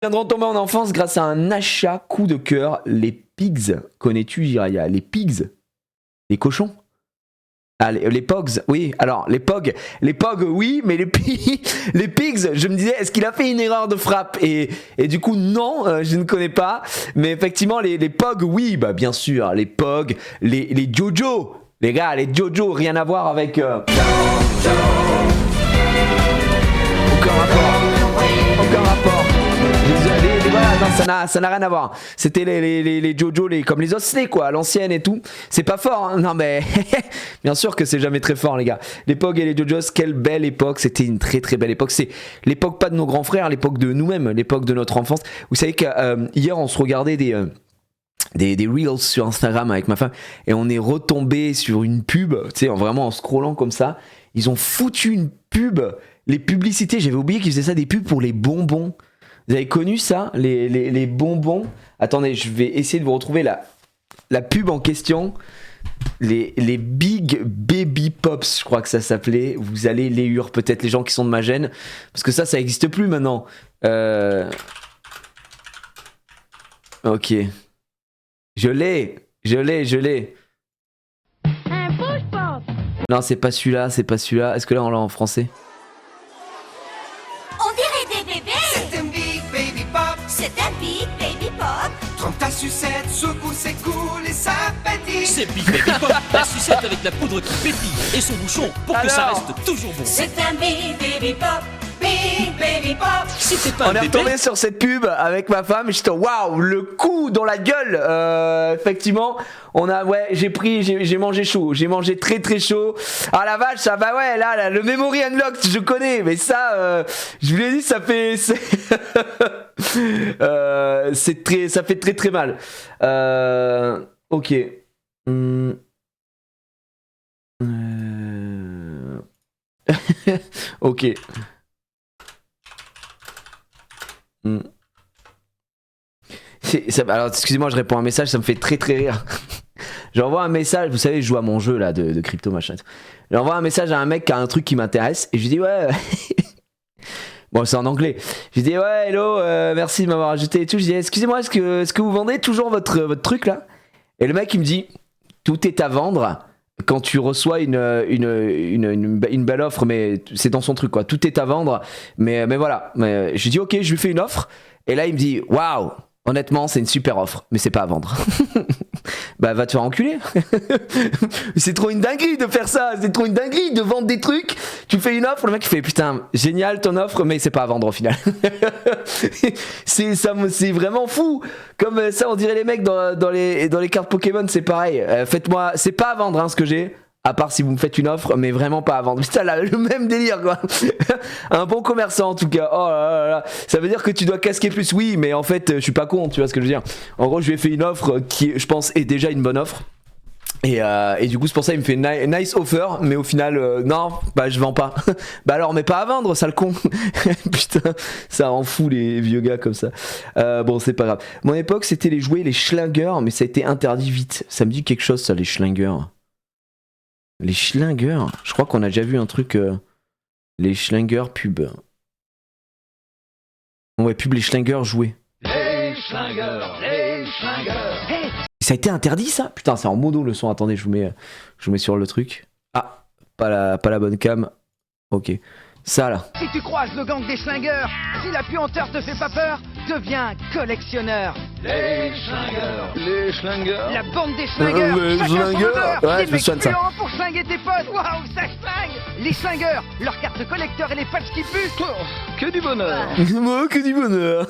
Viendront tomber en enfance grâce à un achat coup de cœur. Les pigs. Connais-tu, Jiraya? Les pigs? Les cochons? Ah, les pogs, oui. Alors, les pogs, oui, mais les pigs, je me disais, est-ce qu'il a fait une erreur de frappe? Et du coup, non, je ne connais pas. Mais effectivement, les pogs, oui, bah bien sûr, les pogs, les Jojo. Les gars, les Jojo, rien à voir avec... Aucun rapport. Voilà, non, ça n'a rien à voir. C'était les Jojo, comme les osselets, quoi, à l'ancienne et tout. C'est pas fort, hein. Non, mais bien sûr que c'est jamais très fort, les gars. L'époque et les Jojos, quelle belle époque. C'était une très très belle époque. C'est l'époque pas de nos grands frères, l'époque de nous-mêmes, l'époque de notre enfance. Vous savez qu'hier, on se regardait des Reels sur Instagram avec ma femme et on est retombé sur une pub, tu sais, vraiment en scrollant comme ça. Ils ont foutu une pub, les publicités, j'avais oublié qu'ils faisaient ça, des pubs pour les bonbons. Vous avez connu ça, les bonbons? Attendez, je vais essayer de vous retrouver la pub en question. Les Big Baby Pops, je crois que ça s'appelait. Vous allez les hurler, peut-être les gens qui sont de ma gêne, parce que ça n'existe plus maintenant. Ok. Je l'ai. Un push pop. Non, c'est pas celui-là. Est-ce que là, on l'a en français? On dirait des bébés. C'est un Big Baby Pop. C'est un Big Baby Pop. Trempe ta sucette, secoue, c'est cool et ça pétille. C'est Big Baby Pop, la sucette avec la poudre qui pétille et son bouchon pour que ça Alors reste toujours bon. C'est un Big Baby Pop. Big Baby Pop. Si t'es pas On un est bébé, retombé sur cette pub avec ma femme. J'étais waouh, le coup dans la gueule. Effectivement, j'ai mangé chaud. J'ai mangé très très chaud. Ah la vache, ça bah ouais, là le Memory Unlocked, je connais, mais ça, je vous l'ai dit, ça fait, ça fait très très mal. Ok. Ok. Alors excusez-moi, je réponds à un message, ça me fait très très rire. J'envoie un message, vous savez, je joue à mon jeu là de crypto machin. J'envoie un message à un mec qui a un truc qui m'intéresse et je lui dis ouais. Bon, c'est en anglais. Je lui dis ouais, hello, merci de m'avoir ajouté et tout. Je dis excusez-moi, est-ce que vous vendez toujours votre truc là? Et le mec il me dit tout est à vendre. Quand tu reçois une belle offre, mais c'est dans son truc quoi, tout est à vendre, mais voilà. Mais je lui dis ok, je lui fais une offre, et là il me dit waouh, honnêtement c'est une super offre, mais c'est pas à vendre. Bah va te faire enculer. C'est trop une dinguerie de faire ça, c'est trop une dinguerie de vendre des trucs. Tu fais une offre, le mec il fait putain génial ton offre, mais c'est pas à vendre au final. C'est vraiment fou. Comme ça on dirait les mecs dans les cartes Pokémon, c'est pareil. Faites-moi, c'est pas à vendre hein, ce que j'ai. À part si vous me faites une offre, mais vraiment pas à vendre. Putain, là, le même délire, quoi. Un bon commerçant, en tout cas. Oh là là là. Ça veut dire que tu dois casquer plus. Oui, mais en fait, je suis pas con, tu vois ce que je veux dire. En gros, je lui ai fait une offre qui, je pense, est déjà une bonne offre. Et du coup, c'est pour ça qu'il me fait une nice offer, mais au final, non, bah je vends pas. Bah alors, mais pas à vendre, sale con. Putain, ça rend fou les vieux gars comme ça. Bon, c'est pas grave. Mon époque, c'était les jouets, les schlingers, mais ça a été interdit vite. Ça me dit quelque chose, ça, les schlingers. Les schlingers, je crois qu'on a déjà vu un truc. Les schlingers pub. Ouais, pub les schlingers joués. Les schlingueurs, les schlingueurs. Hey, ça a été interdit ça? Putain, c'est en mono le son. Attendez, je vous mets sur le truc. Ah, pas la bonne cam. Ok. Ça là. Si tu croises le gang des schlingueurs, si la puanteur te fait pas peur, deviens collectionneur. Les schlingueurs, les schlingueurs. La bande des schlingueurs, Les chacun son schlingueurs. odeur. Ouais, Des je me mecs souviens de ça. puants pour schlinguer tes potes. Waouh, ça schlingue. Les schlingueurs, leurs cartes de collecteur et les patchs qui puent. Que du bonheur. Moi, que du bonheur.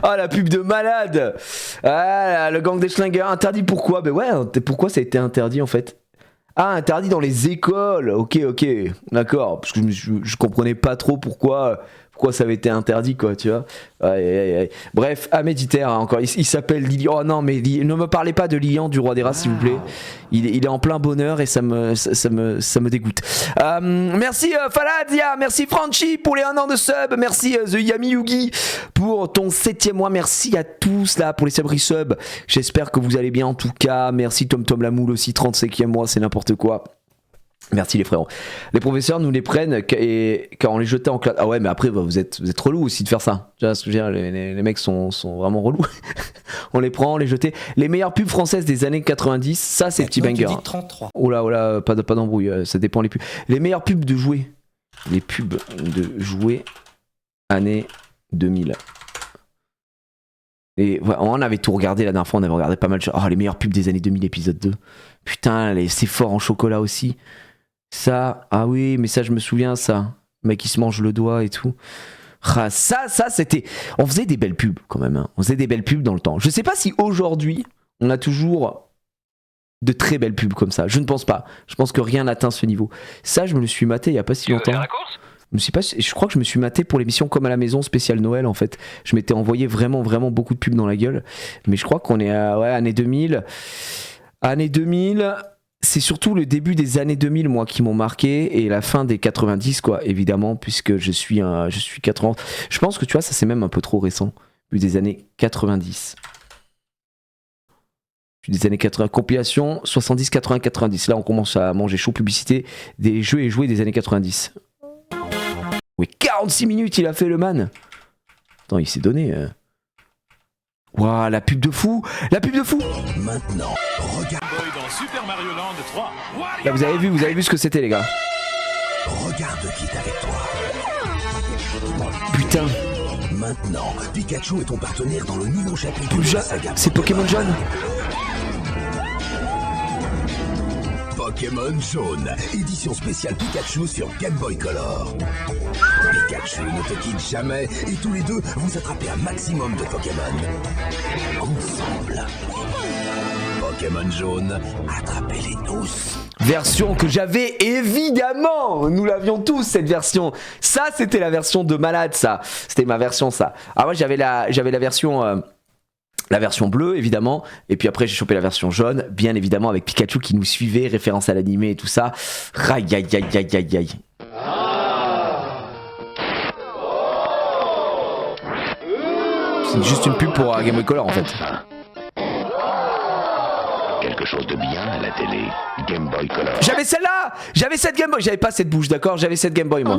Ah, la pub de malade. Ah, le gang des schlingueurs interdit pourquoi? Ben ouais, pourquoi ça a été interdit en fait? Ah, interdit dans les écoles. Ok, d'accord. Parce que je comprenais pas trop pourquoi ça avait été interdit, quoi, tu vois. Ouais. Bref, Ahméditaire, encore. Il s'appelle Lilian. Oh non, mais ne me parlez pas de Lilian du Roi des Races, s'il vous plaît. Il est en plein bonheur et ça me dégoûte. Merci Faladia, merci Franchi pour les 1 an de sub, merci The Yami Yugi pour ton 7e mois, merci à tous là pour les subs resub. J'espère que vous allez bien en tout cas. Merci Tom Tom la moule aussi, 35e mois, c'est n'importe quoi. Merci les frérots. Les professeurs nous les prennent et quand on les jetait en classe. Ah ouais, mais après vous êtes relous aussi de faire ça. Tu vois ce que je veux dire, les mecs sont vraiment relous. On les prend, on les jetait. Les meilleures pubs françaises des années 90, ça c'est petit banger. 33. Oh là, pas d'embrouille, ça dépend les pubs. Les meilleures pubs de jouets. Les pubs de jouets années 2000. Et ouais, on avait tout regardé la dernière fois, on avait regardé pas mal de choses. Oh, les meilleures pubs des années 2000, épisode 2. Putain, c'est fort en chocolat aussi. Ça, ah oui, mais ça je me souviens, ça. Le mec qui se mange le doigt et tout. Ah, ça c'était... On faisait des belles pubs quand même, hein. On faisait des belles pubs dans le temps. Je sais pas si aujourd'hui, on a toujours de très belles pubs comme ça. Je ne pense pas. Je pense que rien n'atteint ce niveau. Ça, je me le suis maté il y a pas si longtemps. Je crois que je me suis maté pour l'émission Comme à la maison spéciale Noël en fait. Je m'étais envoyé vraiment beaucoup de pubs dans la gueule. Mais je crois qu'on est à années 2000. Années 2000... C'est surtout le début des années 2000 moi qui m'ont marqué et la fin des 90 quoi évidemment puisque je suis 80. Je pense que tu vois ça c'est même un peu trop récent. Plus des années 90. Plus des années 80 compilation 70 80 90. Là on commence à manger chaud publicité des jeux et jouets des années 90. Oui 46 minutes il a fait le man. Attends il s'est donné. Waouh la pub de fou. Maintenant, regarde. Dans Super Mario Land 3. Là vous avez vu ce que c'était les gars. Regarde qui est avec toi. Putain. Maintenant, Pikachu est ton partenaire dans le nouveau chapitre de la saga. C'est Pokémon jaune. Pokémon jaune, édition spéciale Pikachu sur Game Boy Color. Pikachu ne te quitte jamais et tous les deux vous attrapez un maximum de Pokémon. Ensemble. Pokémon jaune, attrapez-les tous. Version que j'avais évidemment. Nous l'avions tous cette version. Ça c'était la version de malade ça. C'était ma version ça. Ah moi j'avais la version bleue évidemment et puis après j'ai chopé la version jaune bien évidemment avec Pikachu qui nous suivait, référence à l'animé et tout ça. Aïe aïe aïe aïe aïe aïe. C'est juste une pub pour Game Boy Color en fait. Quelque chose de bien à la télé, Game Boy Color. J'avais celle-là. J'avais cette Game Boy. J'avais pas cette bouche d'accord. J'avais cette Game Boy moi.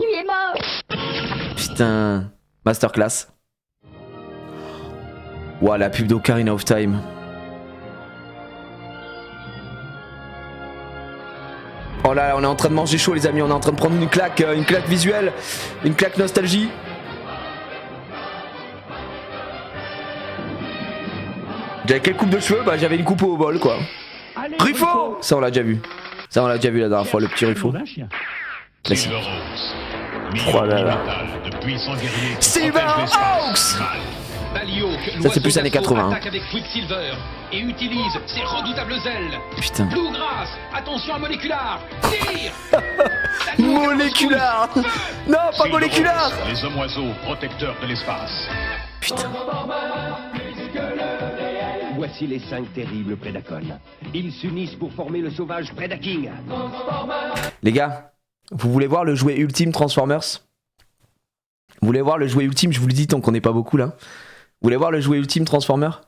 Putain. Masterclass. Ouah la pub d'Ocarina of Time. Oh là, on est en train de manger chaud les amis. On est en train de prendre une claque visuelle, une claque nostalgie. J'avais quelle coupe de cheveux? Bah j'avais une coupe au bol quoi. Ruffo. Ça on l'a déjà vu. Ça on l'a déjà vu la dernière fois, le petit Ruffo. Merci. Oh là là. Silverhawks. Ça c'est plus années 80. Attaque avec Quicksilver et utilise ses redoutables ailes. Putain. Bluegrass, attention à moléculaire. Tire. Moléculaire. Non, pas moléculaire. Les hommes oiseaux protecteurs de l'espace. Putain. Voici les 5 terribles Prédacones. Ils s'unissent pour former le sauvage Predaking. Les gars, vous voulez voir le jouet ultime Transformers? Vous voulez voir le jouet ultime? Je vous le dis tant qu'on n'est pas beaucoup là. Vous voulez voir le jouet ultime Transformers?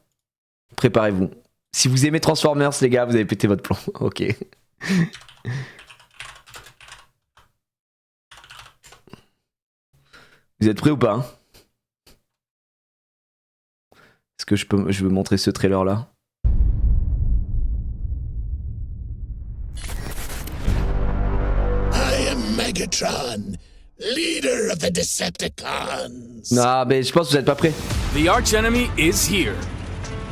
Préparez-vous. Si vous aimez Transformers les gars, vous avez pété votre plomb. Ok. Vous êtes prêts ou pas? Est-ce que je veux montrer ce trailer là? I am Megatron, leader of the Decepticons. Non mais je pense que vous êtes pas prêts. The arch enemy is here.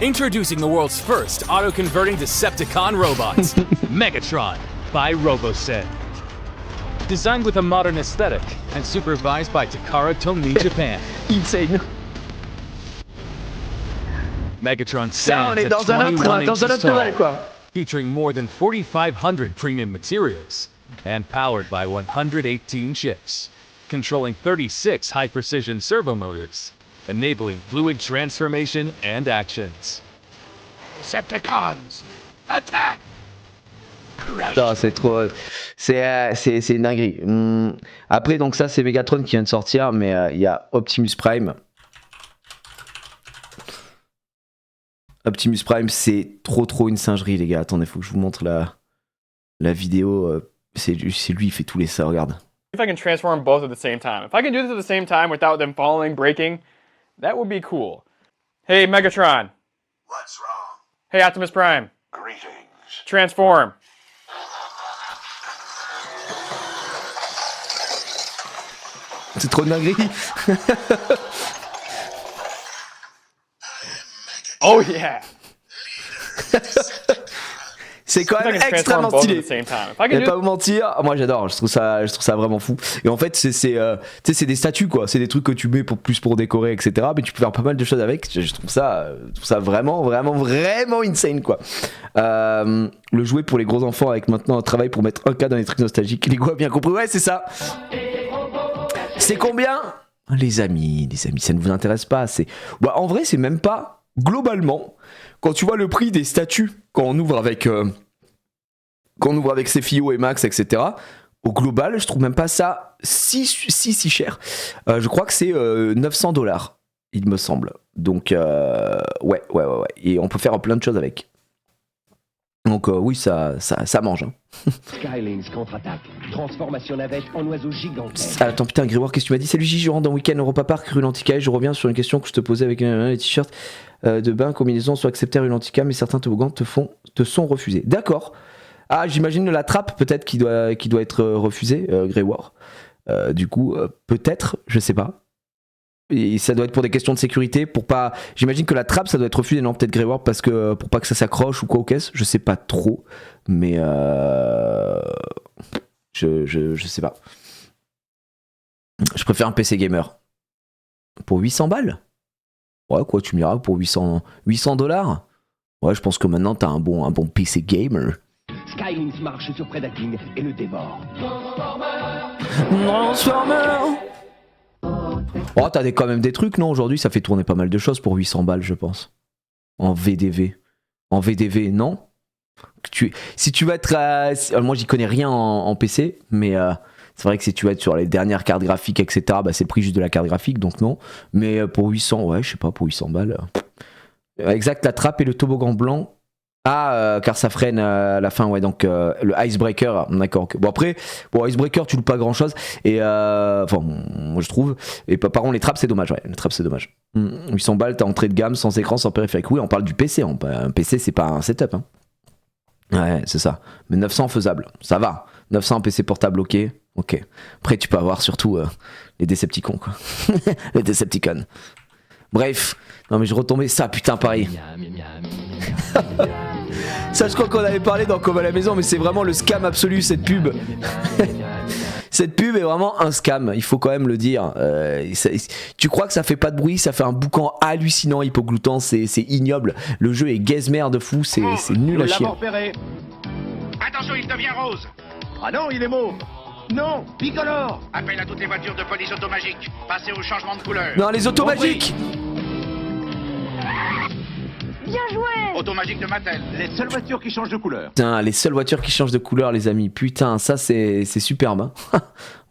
Introducing the world's first auto-converting Decepticon robots, Megatron by Roboset. Designed with a modern aesthetic and supervised by Takara Tomy Japan. Insane. Megatron Ça, on stands est at dans un 21 autre inches level tall, quoi. featuring more than 4,500 premium materials and powered by 118 ships, controlling 36 high-precision servo motors, enabling fluid transformation and actions. Decepticons, attack! Non, c'est trop. C'est une dinguerie. Après, donc, ça, c'est Megatron qui vient de sortir, mais il y a Optimus Prime. Optimus Prime, c'est trop une singerie, les gars. Attendez, faut que je vous montre la vidéo C'est lui, il fait tous les ça, regarde. If I can transform both at the same time. If I can do this at the same time without them falling, breaking, that would be cool. Hey, Megatron. What's wrong? Hey, Optimus Prime. Greetings. Transform. C'est trop de dinguerie. Oh yeah. C'est quand If I même can transform extrêmement both at stylé. the same time. If I Je can vais do pas vous mentir, moi j'adore, je trouve ça vraiment fou. Et en fait, tu sais, c'est des statues quoi, c'est des trucs que tu mets plus pour décorer, etc. Mais tu peux faire pas mal de choses avec. Je trouve ça vraiment insane quoi. Le jouet pour les gros enfants avec maintenant un travail pour mettre un cas dans les trucs nostalgiques. Lego a bien compris, ouais, c'est ça. C'est combien ? Les amis, ça ne vous intéresse pas. Bah, en vrai, c'est même pas globalement. Quand tu vois le prix des statues, quand on ouvre avec Cefio et Max, etc., au global, je trouve même pas ça si cher. Je crois que c'est $900, il me semble. Donc, ouais. Et on peut faire plein de choses avec. Donc, oui, ça mange. Hein. Skylines contre-attaque. Transformation navette en oiseau gigantesque. Ah, attends, putain, Grégoire, qu'est-ce que tu m'as dit ? Salut Gigi, je rentre dans Week-end Europa Park, rue Lantica, je reviens sur une question que je te posais avec les t-shirts de bain, combinaison sont acceptés à rue Lantica, mais certains toboggans te sont refusés. D'accord. Ah, j'imagine la trappe peut-être qui doit être refusée, Grégoire. Du coup, peut-être, je sais pas. Et ça doit être pour des questions de sécurité, pour pas. J'imagine que la trappe ça doit être refusé, non peut-être Grégoire parce que pour pas que ça s'accroche ou quoi aux caisses, je sais pas trop, mais je sais pas. Je préfère un PC gamer. Pour 800 balles ? Ouais quoi, tu me diras pour $800. Ouais, je pense que maintenant t'as un bon PC gamer. Skylines marche sur Predaking et le dévore. Transformer. Oh, t'as quand même des trucs, non ? Aujourd'hui, ça fait tourner pas mal de choses pour 800 balles, je pense. En VDV. En VDV, non ? Si tu vas être... moi, j'y connais rien en PC, mais c'est vrai que si tu vas être sur les dernières cartes graphiques, etc., bah, c'est le prix juste de la carte graphique, donc non. Mais pour 800, ouais, je sais pas, pour 800 balles... Exact, la trappe et le toboggan blanc. Ah, car ça freine à la fin, ouais, donc le Icebreaker, d'accord. Bon, après, Icebreaker, tu loues pas grand chose, et enfin, moi je trouve, et par contre, les trappes, c'est dommage, ouais, les trappes, c'est dommage. 800 balles, t'as entrée de gamme, sans écran, sans périphérique. Oui, on parle du PC, un PC, c'est pas un setup, hein. Ouais, c'est ça. Mais 900 faisable, ça va. 900 PC portable, ok. Après, tu peux avoir surtout les Decepticons, quoi. Les Decepticons. Bref, non mais je retombais ça, putain, pareil. Ça, je crois qu'on avait parlé dans Comme à la maison, mais c'est vraiment le scam absolu, cette pub. Cette pub est vraiment un scam, il faut quand même le dire. Tu crois que ça fait pas de bruit, ça fait un boucan hallucinant, hypogloutant, c'est ignoble. Le jeu est gazmère de fou, c'est nul à chier. Attention, il devient rose. Ah non, il est mauve. Non, bicolore. Appel à toutes les voitures de police automagiques. Passez au changement de couleur. Non, les automagiques. Bien joué. Automagique de Mattel. Les seules voitures qui changent de couleur. Putain, les seules voitures qui changent de couleur, les amis. Putain, ça c'est superbe. Hein.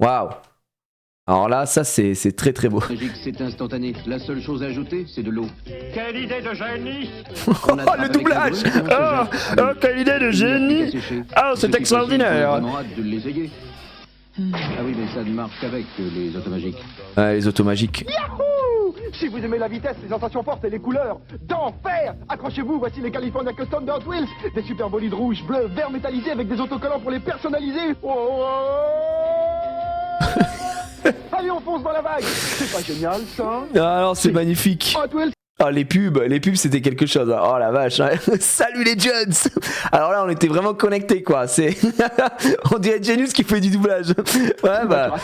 Waouh. Alors là, ça c'est très très beau. C'est instantané. La seule chose à ajouter, c'est de l'eau. Quelle idée de génie. Oh, le doublage. Oh, quelle idée de génie. Oh, c'est extraordinaire. Ah oui, mais ça ne marche qu'avec les automagiques. Les automagiques. Yahoo! Si vous aimez la vitesse, les sensations fortes et les couleurs d'enfer, accrochez-vous, voici les California Custom de Hot Wheels. Des super bolides rouges, bleus, verts métallisés avec des autocollants pour les personnaliser. Oh. Allez, on fonce dans la vague. C'est pas génial, ça? Ah non, c'est magnifique. Hot Wheels. Ah, les pubs c'était quelque chose. Hein. Oh la vache. Hein. Salut les Jones. Alors là, on était vraiment connectés, quoi. C'est on dirait Genius qui fait du doublage. Ouais, bah.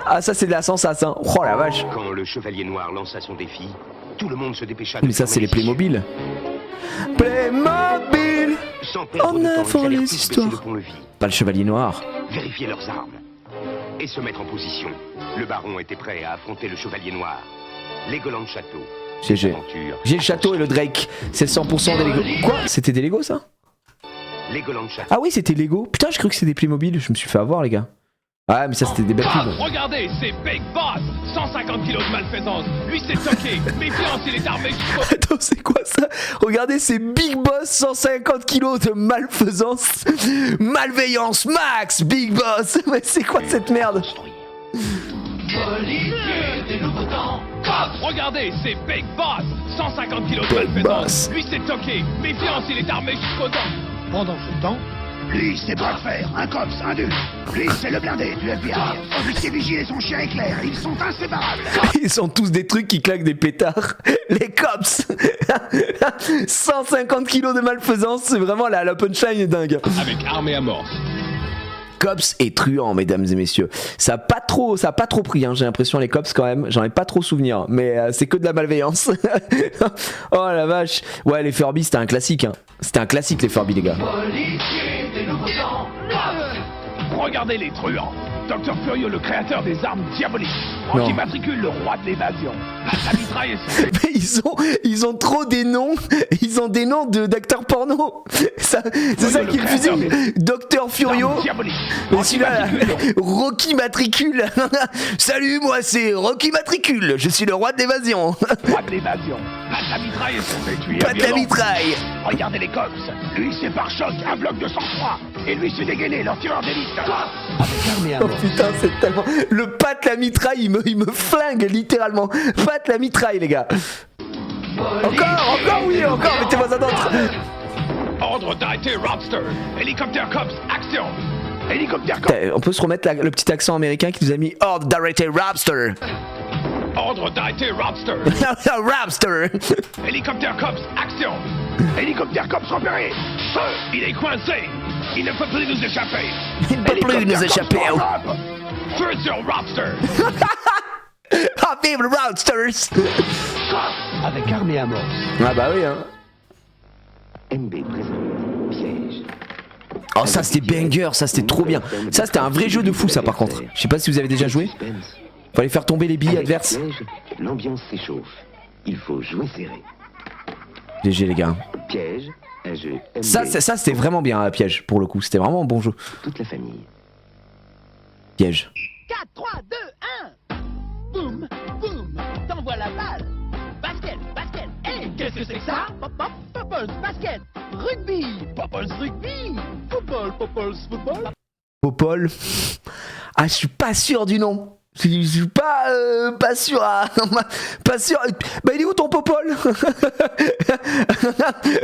Ah, ça c'est de la sensation. Oh la vache. Quand le Chevalier Noir lança son défi, tout le monde se dépêcha. Mais ça, c'est les Playmobil. Playmobil. En avant les histoires. Pas le Chevalier Noir. Vérifier leurs armes et se mettre en position. Le baron était prêt à affronter le Chevalier Noir. Legoland Château. GG. J'ai le château et le Drake. C'est 100% des Lego. Quoi ? C'était des Lego, ça ? Legoland Château. Ah oui, c'était Lego. Putain, je crois que c'était des Playmobil. Je me suis fait avoir, les gars. Ouais, mais ça c'était des belles pubs. Regardez, c'est Big Boss. 150 kilos de malfaisance. Lui, c'est toqué. Méfiance, il est armé jusqu'au... Attends, c'est quoi ça? Regardez, c'est Big Boss, 150 kilos de malfaisance. Malveillance max, Big Boss. Mais c'est quoi cette merde? Regardez, c'est Big Boss. 150 kilos de Big malfaisance. Boss. Lui, c'est toqué. Méfiance, il est armé jusqu'aux dents. Pendant ce temps, Lui, c'est bras de fer, un cops, un dur. Lui, c'est le blindé du FBI. Officier vigile et son chien éclair, ils sont inséparables. Ils sont tous des trucs qui claquent des pétards. Les cops. 150 kilos de malfaisance, c'est vraiment la punchline est dingue. Avec arme et amorce. Cops et truands, mesdames et messieurs. Ça a pas trop pris, hein, j'ai l'impression, les cops quand même. J'en ai pas trop souvenir, mais c'est que de la malveillance. Oh la vache. Ouais, les Furby, c'était un classique. Hein. C'était un classique, les Furby, les gars. Regardez les truands. Docteur Furio, le créateur des armes diaboliques. Non. Rocky Matricule, le roi de l'évasion. La mitraille est... Mais ils ont trop des noms. Ils ont des noms d'acteurs porno. C'est ça qui est fusille. Docteur Furio. Mais celui-là, Rocky Matricule. Salut, moi c'est Rocky Matricule. Je suis le roi de l'évasion. Roi de l'évasion. La mitraille est son étui. Pas de la mitraille. Regardez les cops. Lui, c'est par choc, un bloc de sang-froid. Et lui, c'est dégainé, leur tireur d'élite. Oh putain, c'est tellement... Le Pat la mitraille, il me flingue littéralement. Pat la mitraille, les gars. Encore, oui, encore, mettez-moi ça d'autre. Ordre d'arrêter Robster. Hélicoptère cops, action. Hélicoptère cops. On peut se remettre le petit accent américain qui nous a mis ordre d'arrêter Robster. Ordre d'arrêter Robster. Robster. Hélicoptère cops, action. Hélicoptère cops repéré. Feu, il est coincé. Il ne peut plus nous échapper. Il ne peut plus nous échapper. Feu sur Robster. Ah, vive le Robsters. Avec arme et amorce. Ah bah oui, hein. MB présente piège. Oh, ça c'était banger, ça c'était trop bien. Ça c'était un vrai jeu de fou, ça par contre. Je sais pas si vous avez déjà joué. Fallait faire tomber les billes adverses. L'ambiance s'échauffe. Il faut jouer serré. GG les gars. Piège, un jeu MB. Ça c'était vraiment bien, un piège pour le coup. C'était vraiment un bon jeu. Toute la famille. Piège. 4, 3, 2, 1. Boum, boum, t'envoies la balle. Basket, basket. Hey, qu'est-ce que c'est que ça? Pop, pop, Popples, basket. Rugby, Popples, rugby. Football, Popples, football. Popol. Ah, je suis pas sûr du nom. Je suis pas sûr. Pas sûr. Bah il est où ton Popol?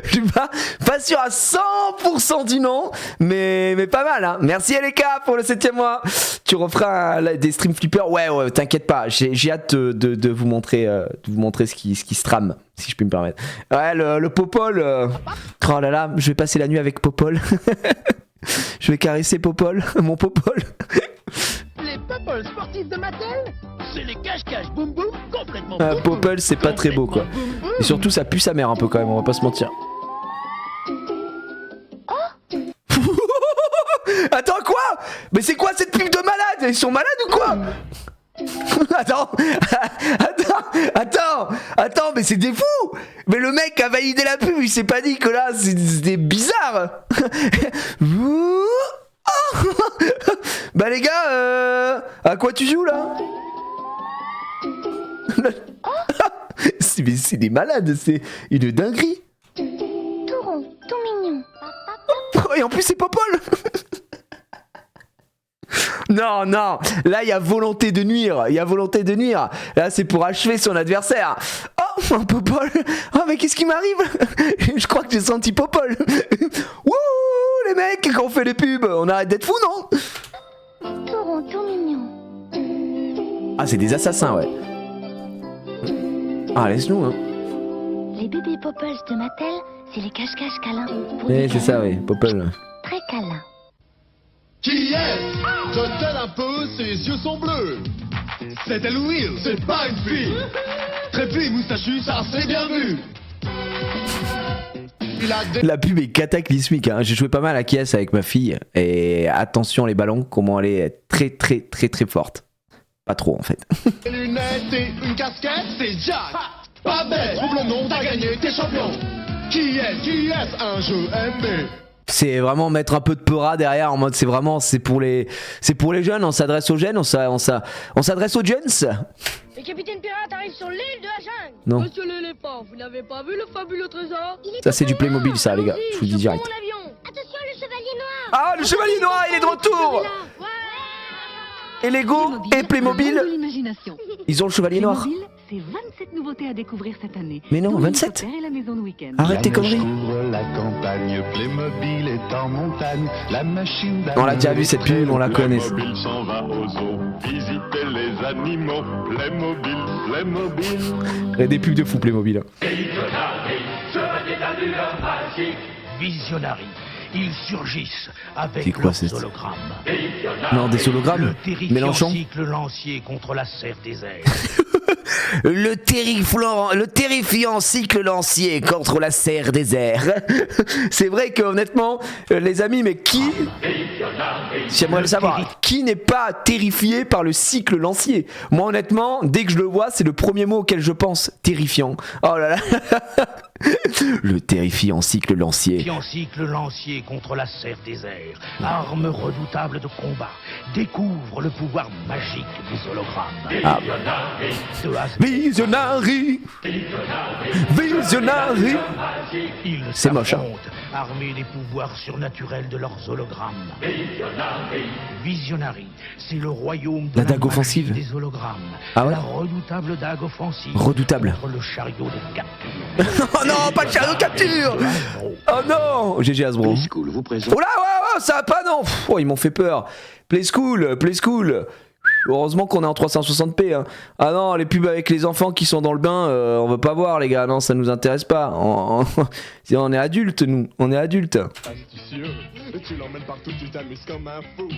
Je suis pas sûr à 100% du nom, mais pas mal. Hein. Merci LK pour le 7e mois. Tu referas des stream flippers. Ouais, t'inquiète pas. J'ai hâte de vous montrer, ce qui se trame, si je puis me permettre. Ouais, le Popol. Oh là là, je vais passer la nuit avec Popol. Je vais caresser Popol, mon Popol. Les Popples sportifs de Mattel, c'est les cache-cache boum boum complètement boum. Popol, c'est pas très beau quoi. Et surtout, ça pue sa mère un peu quand même, on va pas se mentir. Attends, quoi? Mais c'est quoi cette pub de malade? Ils sont malades ou quoi? Attends, mais c'est des fous! Mais le mec a validé la pub, il s'est pas dit que là c'était bizarre! Bah les gars, à quoi tu joues là? C'est des malades, c'est une dinguerie! Tout rond, tout mignon. Et en plus c'est Popol! Non, là il y a volonté de nuire, Là c'est pour achever son adversaire. Oh, un Popol. Oh, mais qu'est-ce qui m'arrive? Je crois que j'ai senti Popol. Wouh, les mecs, quand on fait les pubs, on arrête d'être fous, non? Tout rond, tout mignon. Ah, c'est des assassins, ouais. Ah, laisse-nous, hein. Les bébés Popples de Mattel, c'est les cache-cache câlins. C'est ça, oui, Popol. Très câlins. Qui est-ce? Donne-t-elle un peu, ses yeux sont bleus. C'est elle Will, c'est pas une fille. Trépu, moustachu, ça c'est bien vu. La pub est cataclysmique, hein. J'ai joué pas mal à Kies avec ma fille. Et attention les ballons, comment elle est très très très très forte. Pas trop en fait. Des lunettes et une casquette, c'est Jack. Pas bête, trouve le nom, t'as gagné, t'es champion. Qui est-ce un jeu MB? C'est vraiment mettre un peu de peura derrière en mode c'est pour les jeunes, on s'adresse aux jeunes, on s'adresse aux jeunes. Le capitaine pirate arrive sur l'île de la jungle. Non. Monsieur l'éléphant, vous n'avez pas vu le fabuleux trésor? Ça c'est du Playmobil ça les gars, je vous dis direct. Attention, le chevalier noir. Ah le chevalier noir il est de retour. Et Lego et Playmobil, ils ont le chevalier noir. C'est 27 nouveautés à découvrir cette année. Mais non, 27 Arrête tes conneries. La campagne, Playmobil est en montagne, la machine. On l'a déjà vu cette pub, on la connaît. Playmobil s'en va aux eaux, visiter les animaux. Playmobil, Playmobil. Il y a des pubs de fou Playmobil. Visionary. Ils surgissent avec c'est quoi, leurs hologrammes. Non, des hologrammes. Mélenchon. Cycle lancier contre la serre désert. Le terrifiant cycle lancier contre la serre désert. C'est vrai que honnêtement, les amis, mais qui, j'aimerais le savoir, qui n'est pas terrifié par le cycle lancier? Moi honnêtement, dès que je le vois, c'est le premier mot auquel je pense, terrifiant. Oh là là. Le terrifiant cycle lancier. Cycle lancier contre la serre désert. Arme redoutable de combat. Découvre le pouvoir magique des hologrammes. Ah. Visionary. Visionary. C'est moche. Hein. Armés des pouvoirs surnaturels de leurs hologrammes. Visionary, c'est le royaume de la dague offensive des hologrammes. Ah ouais. La redoutable dague offensive. Redoutable. Contre le chariot de capture. Oh non, pas le chariot de capture. Oh non. GG Hasbro. Oh là, ouais, ça va pas non. Oh, ils m'ont fait peur. Play School. Heureusement qu'on est en 360p. Hein. Ah non, les pubs avec les enfants qui sont dans le bain, on veut pas voir les gars. Non, ça nous intéresse pas. On est adultes, nous. On est adultes. Astucieux, tu l'emmènes partout, tu t'amuses comme un fou.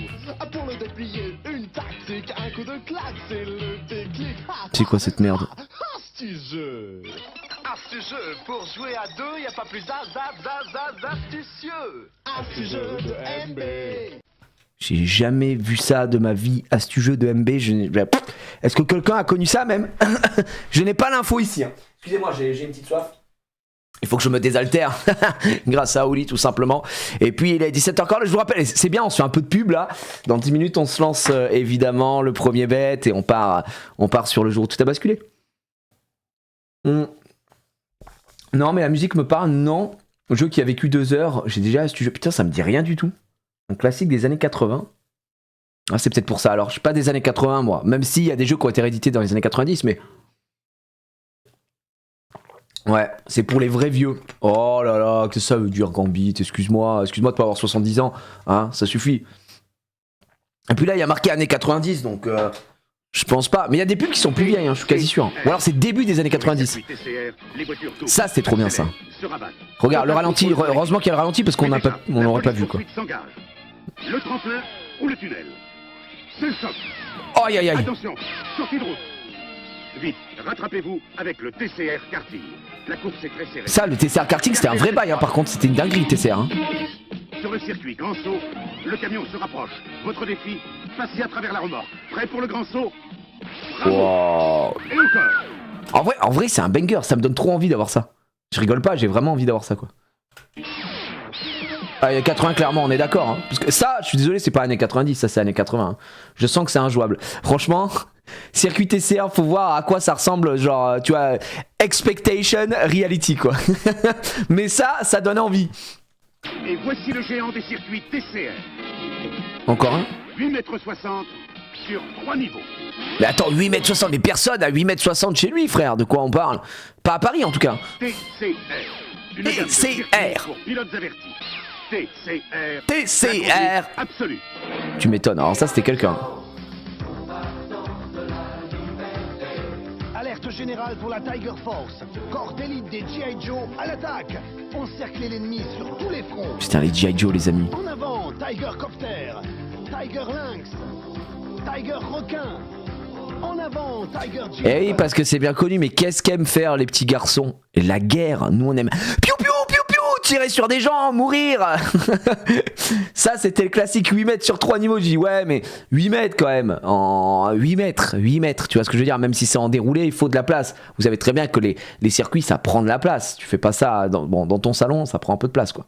Pour le déplier, une tactique, un coup de claque, c'est le déclic. C'est quoi cette merde? Astucieux. Astucieux, pour jouer à deux, y a pas plus astucieux. Astucieux de MB. J'ai jamais vu ça de ma vie, astucieux de MB. Est-ce que quelqu'un a connu ça même? Je n'ai pas l'info ici. Hein. Excusez-moi, j'ai une petite soif. Il faut que je me désaltère grâce à Oli tout simplement. Et puis il est 17h encore, je vous rappelle, c'est bien, on se fait un peu de pub là. Dans 10 minutes on se lance évidemment le premier bet et on part sur le jour où tout a basculé. Non mais la musique me parle, non. Le jeu qui a vécu 2 heures, j'ai déjà ce jeu, putain ça me dit rien du tout. Un classique des années 80. Ah c'est peut-être pour ça, alors je suis pas des années 80 moi, même s'il y a des jeux qui ont été réédités dans les années 90 mais... Ouais, c'est pour les vrais vieux. Oh là là, que ça veut dire Gambit, excuse-moi de pas avoir 70 ans, hein, ça suffit. Et puis là, il y a marqué années 90, donc je pense pas. Mais il y a des pubs qui sont plus vieilles, hein, je suis quasi sûr. Ou alors c'est début des années 90. Ça, c'était trop bien ça. Regarde, le ralenti, heureusement qu'il y a le ralenti parce qu'on n'aurait pas vu quoi. Le tremplin ou le tunnel. C'est le choc. Oh, aïe aïe aïe. Attention, sortie de route. Vite, rattrapez-vous avec le TCR karting. La course est très serrée. Ça, le TCR karting, c'était un vrai bail, hein, par contre, c'était une dinguerie, TCR. Hein. Sur le circuit, grand saut, le camion se rapproche. Votre défi, passez à travers la remorque. Prêt pour le grand saut? Wow. Et encore. En vrai, c'est un banger, ça me donne trop envie d'avoir ça. Je rigole pas, j'ai vraiment envie d'avoir ça, quoi. Ah, il y a 80 clairement, on est d'accord. Hein. Parce que ça, je suis désolé, c'est pas années 90, ça c'est années 80. Hein. Je sens que c'est injouable. Franchement, circuit TCR, faut voir à quoi ça ressemble, genre, tu vois, expectation, reality, quoi. Mais ça donne envie. Et voici le géant des circuits TCR. Encore un 8,60 m sur 3 niveaux. Mais attends, 8,60 m, mais personne à 8,60 m chez lui, frère, de quoi on parle? Pas à Paris en tout cas. TCR. Une TCR. pour pilotes avertis. TCR. TCR. Absolu. Tu m'étonnes, alors ça c'était quelqu'un. Alerte générale pour la Tiger Force. Corps d'élite des G.I. Joe à l'attaque. Encerclez l'ennemi sur tous les fronts. Putain, les G.I. Joe, les amis. En avant, Tiger Copter. Tiger Lynx. Tiger Requin. En avant, Tiger Jeep. Eh oui, parce que c'est bien connu, mais qu'est-ce qu'aiment faire les petits garçons? La guerre, nous on aime. Piou piou piou piou, tirer sur des gens, mourir. Ça c'était le classique 8 mètres sur 3 niveaux. Je dis ouais, mais 8 mètres quand même. En 8 mètres, tu vois ce que je veux dire? Même si c'est en déroulé, il faut de la place. Vous savez très bien que les circuits, ça prend de la place. Tu fais pas ça dans ton salon, ça prend un peu de place quoi.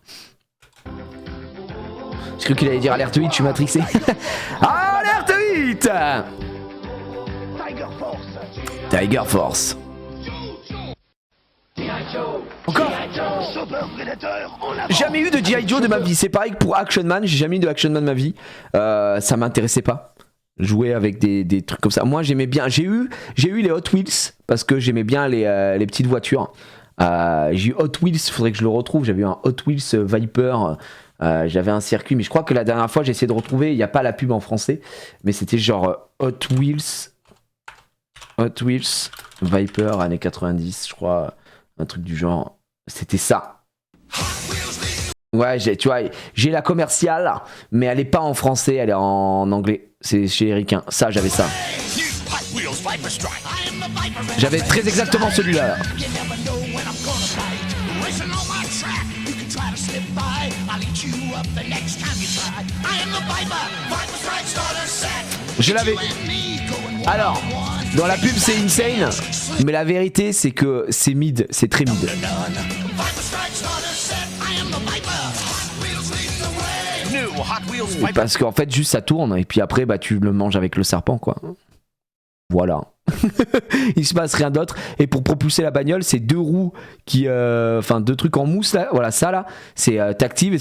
J'ai cru qu'il allait dire alerte 8, je suis matrixé. Alerte 8. Tiger Force. Encore. Jamais eu de G.I. Joe de ma vie. C'est pareil que pour Action Man, j'ai jamais eu de Action Man de ma vie. Ça m'intéressait pas. Jouer avec des trucs comme ça. Moi j'aimais bien. J'ai eu les Hot Wheels parce que j'aimais bien les petites voitures. J'ai eu Hot Wheels, faudrait que je le retrouve. J'avais eu un Hot Wheels Viper. J'avais un circuit, mais je crois que la dernière fois j'ai essayé de retrouver. Il n'y a pas la pub en français, mais c'était genre Hot Wheels Viper années 90, je crois. Un truc du genre. C'était ça. Ouais, tu vois, j'ai la commerciale, mais elle est pas en français, elle est en anglais. C'est chez Ericain. Ça, j'avais ça. J'avais très exactement celui-là. Je l'avais. Alors, dans la pub, c'est insane, mais la vérité, c'est que c'est mid, c'est très mid. Parce qu'en fait juste ça tourne et puis après bah tu le manges avec le serpent quoi. Voilà. Il se passe rien d'autre et pour propulser la bagnole c'est deux roues qui enfin deux trucs en mousse là, voilà ça là, c'est t'actives et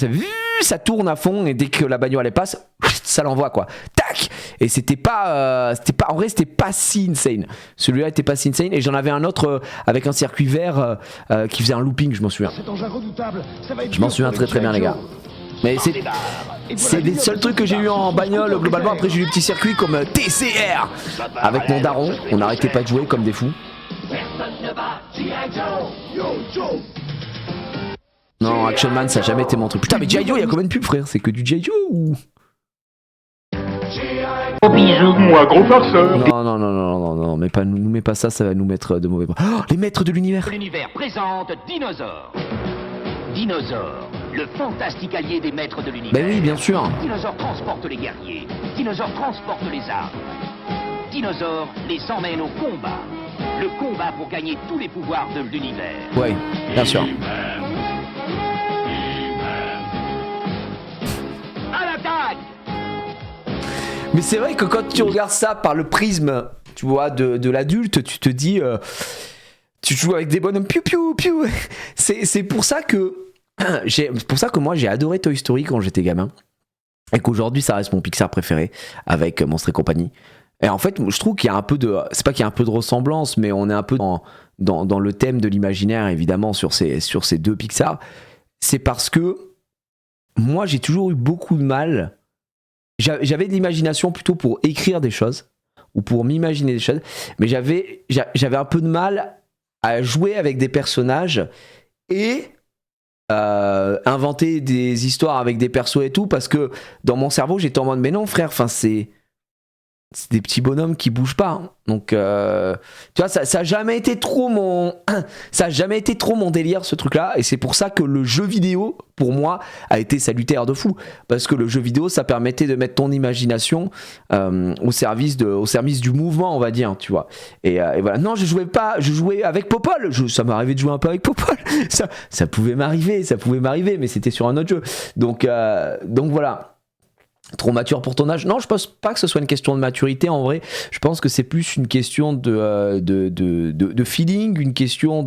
ça tourne à fond et dès que la bagnole elle passe, ça l'envoie quoi. Tac. Et c'était pas en vrai c'était pas si insane. Celui-là était pas si insane et j'en avais un autre avec un circuit vert qui faisait un looping, je m'en souviens. Je m'en souviens très très bien les gars. Mais c'est les seuls trucs que j'ai eu en bagnole globalement. Après j'ai eu des petits circuits comme TCR avec mon daron. On n'arrêtait pas de jouer comme des fous. Non, Action Man ça a jamais été mon truc. Putain mais G.I. Joe, il y a combien de pubs frère? C'est que du G.I. Joe ou... Bisous, moi gros farceur. Non, mais pas, nous mets pas ça, ça va nous mettre de mauvais points. Oh, les maîtres de l'univers. L'univers présente Dinosaure. Dinosaure, le fantastique allié des maîtres de l'univers. Ben oui, bien sûr. Dinosaure transporte les guerriers. Dinosaure transporte les armes. Dinosaure les emmène au combat. Le combat pour gagner tous les pouvoirs de l'univers. Ouais, bien sûr. À l'attaque! Mais c'est vrai que quand tu regardes ça par le prisme, tu vois, de l'adulte, tu te dis... tu joues avec des bonhommes piou piou piou. C'est pour ça que moi j'ai adoré Toy Story quand j'étais gamin et qu'aujourd'hui ça reste mon Pixar préféré avec Monstres et compagnie. Et en fait je trouve qu'il y a un peu de, c'est pas qu'il y a un peu de ressemblance, mais on est un peu dans le thème de l'imaginaire évidemment sur ces deux Pixar. C'est parce que moi j'ai toujours eu beaucoup de mal. J'avais de l'imagination plutôt pour écrire des choses ou pour m'imaginer des choses, mais j'avais un peu de mal à jouer avec des personnages et inventer des histoires avec des persos et tout, parce que dans mon cerveau j'étais en mode mais non frère, enfin c'est des petits bonhommes qui bougent pas, hein. Donc tu vois ça a jamais été trop mon délire ce truc là, et c'est pour ça que le jeu vidéo pour moi a été salutaire de fou, parce que le jeu vidéo ça permettait de mettre ton imagination au service du mouvement on va dire, tu vois, et voilà. Non je jouais avec Popol, ça m'arrivait de jouer un peu avec Popol, ça pouvait m'arriver mais c'était sur un autre jeu, donc voilà. Trop mature pour ton âge? Non, je pense pas que ce soit une question de maturité en vrai. Je pense que c'est plus une question de feeling, une question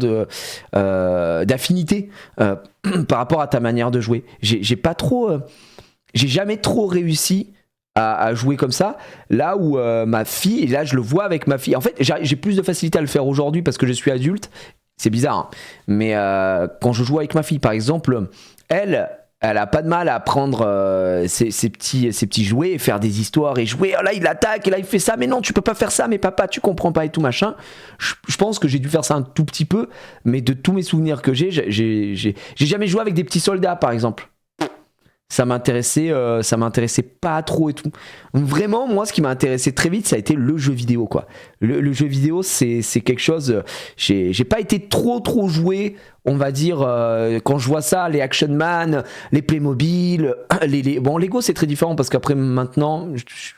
d'affinité par rapport à ta manière de jouer. J'ai jamais trop réussi à jouer comme ça. Là où ma fille, et là je le vois avec ma fille. En fait, j'ai plus de facilité à le faire aujourd'hui parce que je suis adulte. C'est bizarre, hein. Mais quand je joue avec ma fille, par exemple, elle a pas de mal à prendre ses petits jouets et faire des histoires et jouer. Oh là il attaque et là il fait ça, mais non tu peux pas faire ça, mais papa tu comprends pas et tout machin. Je pense que j'ai dû faire ça un tout petit peu, mais de tous mes souvenirs que j'ai jamais joué avec des petits soldats par exemple. Ça m'intéressait pas trop et tout. Vraiment moi ce qui m'a intéressé très vite ça a été le jeu vidéo quoi. Le jeu vidéo c'est quelque chose, j'ai pas été trop joué on va dire quand je vois ça, les Action Man, les Playmobil, bon Lego c'est très différent parce qu'après maintenant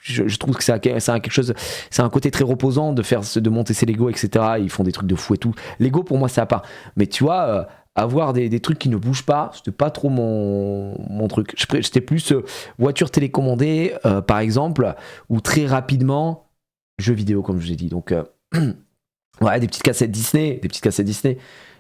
je trouve que ça a quelque chose, c'est un côté très reposant de monter ses Lego etc. Ils font des trucs de fou et tout. Lego pour moi c'est à part, mais tu vois avoir des trucs qui ne bougent pas, c'était pas trop mon truc. J'étais plus voiture télécommandée, par exemple, ou très rapidement, jeux vidéo, comme je vous ai dit. Donc, ouais, des petites cassettes Disney.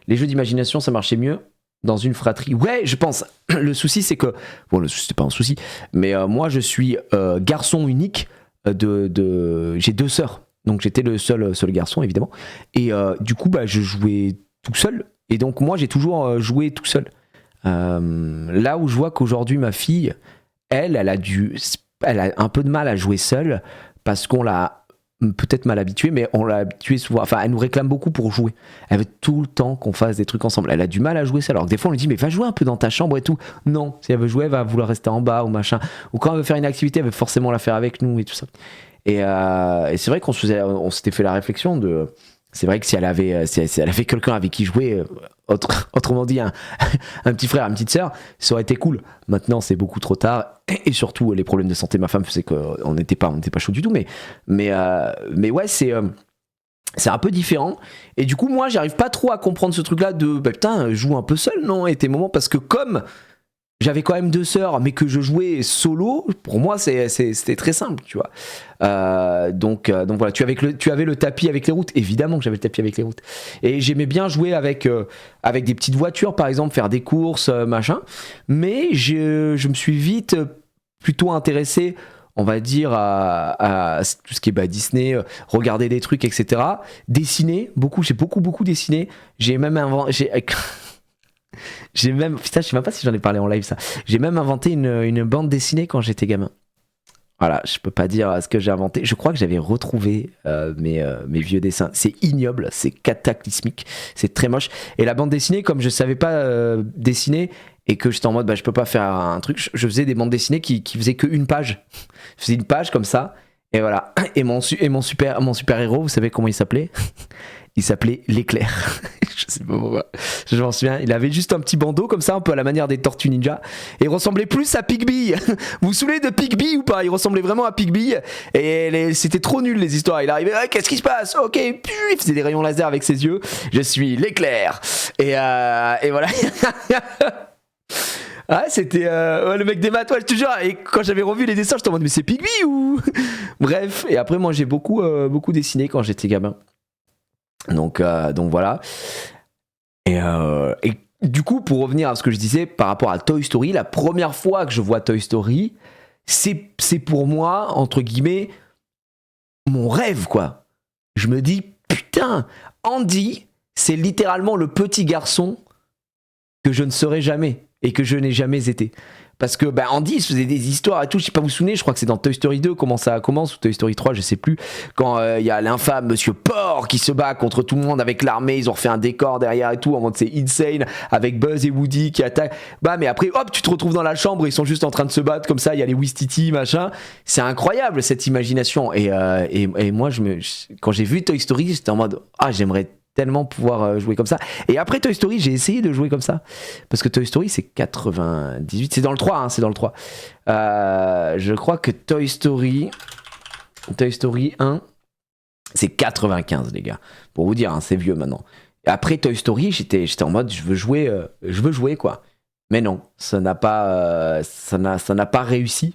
Les jeux d'imagination, ça marchait mieux dans une fratrie. Ouais, je pense. Le souci, c'est que... Bon, c'est pas un souci, mais moi, je suis garçon unique j'ai 2 sœurs. Donc, j'étais le seul garçon, évidemment. Et du coup, je jouais tout seul. Et donc moi j'ai toujours joué tout seul. Là où je vois qu'aujourd'hui ma fille, elle a un peu de mal à jouer seule parce qu'on l'a peut-être mal habituée, mais on l'a habituée souvent. Enfin, elle nous réclame beaucoup pour jouer. Elle veut tout le temps qu'on fasse des trucs ensemble. Elle a du mal à jouer seule. Alors que des fois on lui dit mais va jouer un peu dans ta chambre et tout. Non, si elle veut jouer, elle va vouloir rester en bas ou machin. Ou quand elle veut faire une activité, elle veut forcément la faire avec nous et tout ça. Et c'est vrai qu'on s'était fait la réflexion de... C'est vrai que si elle avait quelqu'un avec qui jouer, autrement dit un petit frère, une petite sœur, ça aurait été cool. Maintenant, c'est beaucoup trop tard. Et surtout, les problèmes de santé de ma femme faisaient qu'on n'était pas chaud du tout. Mais ouais, c'est un peu différent. Et du coup, moi, j'arrive pas trop à comprendre ce truc-là de putain, joue un peu seul, non? Et tes moments, parce que comme j'avais quand même 2 sœurs, mais que je jouais solo, pour moi, c'était très simple, tu vois. Donc voilà, tu avais le tapis avec les routes. Évidemment que j'avais le tapis avec les routes. Et j'aimais bien jouer avec des petites voitures, par exemple, faire des courses, machin. Mais je me suis vite plutôt intéressé, on va dire, à tout ce qui est Disney, regarder des trucs, etc. Dessiner, j'ai beaucoup dessiné. Putain, je sais même pas si j'en ai parlé en live, ça. J'ai même inventé une bande dessinée quand j'étais gamin. Voilà, je peux pas dire ce que j'ai inventé. Je crois que j'avais retrouvé mes vieux dessins. C'est ignoble, c'est cataclysmique, c'est très moche. Et la bande dessinée, comme je savais pas dessiner et que j'étais en mode je peux pas faire un truc, je faisais des bandes dessinées qui faisaient qu'une page. Je faisais une page comme ça, et voilà. Et mon super héros, vous savez comment il s'appelait? Il s'appelait l'éclair. Je sais pas pourquoi. Je m'en souviens. Il avait juste un petit bandeau comme ça, un peu à la manière des Tortues Ninja. Et il ressemblait plus à Pigby. Vous vous souvenez de Pigby ou pas? Il ressemblait vraiment à Pigby. Et c'était trop nul les histoires. Il arrivait, qu'est-ce qui se passe? Ok, il faisait des rayons laser avec ses yeux. Je suis l'éclair. Et voilà. Ah, c'était le mec des maths, ouais, je te jure. Et quand j'avais revu les dessins, j'étais en mode mais c'est Pigby ou... Bref. Et après, moi, j'ai beaucoup dessiné quand j'étais gamin. Donc voilà. Et du coup, pour revenir à ce que je disais par rapport à Toy Story, la première fois que je vois Toy Story, c'est pour moi, entre guillemets, mon rêve, quoi. Je me dis, putain, Andy, c'est littéralement le petit garçon que je ne serai jamais et que je n'ai jamais été. Parce que Andy il se faisait des histoires et tout, je sais pas, vous vous souvenez, je crois que c'est dans Toy Story 2 comment ça commence, ou Toy Story 3, je sais plus, quand il y a l'infâme Monsieur Porc qui se bat contre tout le monde avec l'armée, ils ont refait un décor derrière et tout, en mode c'est insane, avec Buzz et Woody qui attaquent, mais après hop, tu te retrouves dans la chambre, ils sont juste en train de se battre comme ça, il y a les Wistiti, machin, c'est incroyable cette imagination, et moi quand j'ai vu Toy Story, j'étais en mode, j'aimerais tellement pouvoir jouer comme ça. Et après Toy Story, j'ai essayé de jouer comme ça. Parce que Toy Story, c'est 98. C'est dans le 3, hein, c'est dans le 3. Je crois que Toy Story 1, c'est 95, les gars. Pour vous dire, hein, c'est vieux maintenant. Et après Toy Story, j'étais en mode, je veux jouer, quoi. Mais non, ça n'a pas réussi.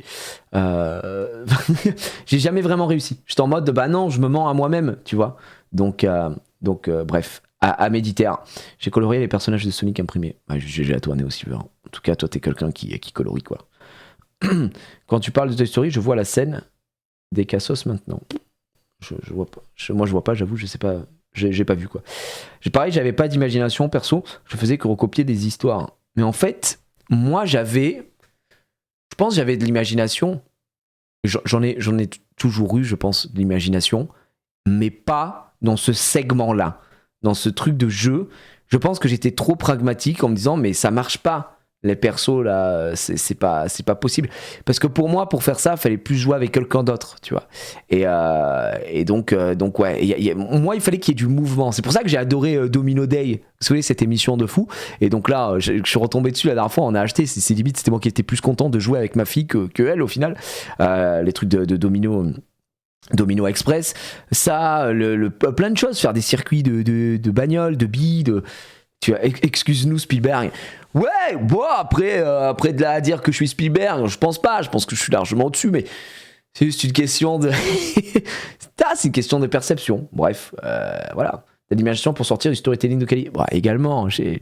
J'ai jamais vraiment réussi. J'étais en mode, non, je me mens à moi-même, tu vois. Donc bref, à méditer. J'ai colorié les personnages de Sonic imprimés. GG à toi, Néo Silver. En tout cas, toi, t'es quelqu'un qui colorie, quoi. Quand tu parles de Toy Story, je vois la scène des Cassos maintenant. Je vois pas. Moi, je vois pas, j'avoue, je sais pas. J'ai pas vu, quoi. Pareil, j'avais pas d'imagination, perso. Je faisais que recopier des histoires. Mais en fait, moi, je pense que j'avais de l'imagination. J'en ai toujours eu, je pense, de l'imagination. Mais pas dans ce segment-là, dans ce truc de jeu. Je pense que j'étais trop pragmatique en me disant mais ça marche pas, les persos là, c'est pas possible. Parce que pour moi, pour faire ça, il fallait plus jouer avec quelqu'un d'autre, tu vois. Et donc ouais, moi il fallait qu'il y ait du mouvement. C'est pour ça que j'ai adoré Domino Day. Vous savez, cette émission de fou. Et donc là, je suis retombé dessus la dernière fois, on a acheté, c'est limite, c'était moi qui étais plus content de jouer avec ma fille que elle au final. Les trucs de Domino Express, ça, plein de choses, faire des circuits de bagnoles, de billes, Tu vois, excuse-nous Spielberg. Ouais, bon après de là à dire que je suis Spielberg, je pense pas. Je pense que je suis largement au-dessus, mais c'est juste une question de, c'est une question de perception. Bref, voilà. T'as l'imagination pour sortir du storytelling de qualité. Bon, également, je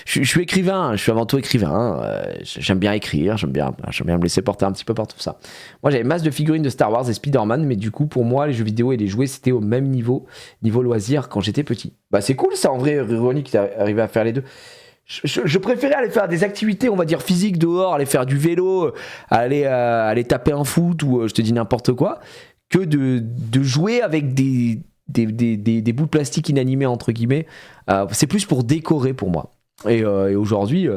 suis écrivain, je suis avant tout écrivain. J'aime bien écrire, j'aime bien me laisser porter un petit peu par tout ça. Moi, j'avais masse de figurines de Star Wars et Spider-Man, mais du coup, pour moi, les jeux vidéo et les jouets, c'était au même niveau loisir quand j'étais petit. Bah, c'est cool ça, en vrai, Ronnie, qui t'est arrivé à faire les deux. Je préférais aller faire des activités, on va dire physiques dehors, aller faire du vélo, aller taper un foot ou je te dis n'importe quoi, que de jouer avec des bouts de plastique inanimés entre guillemets. C'est plus pour décorer pour moi. Et aujourd'hui,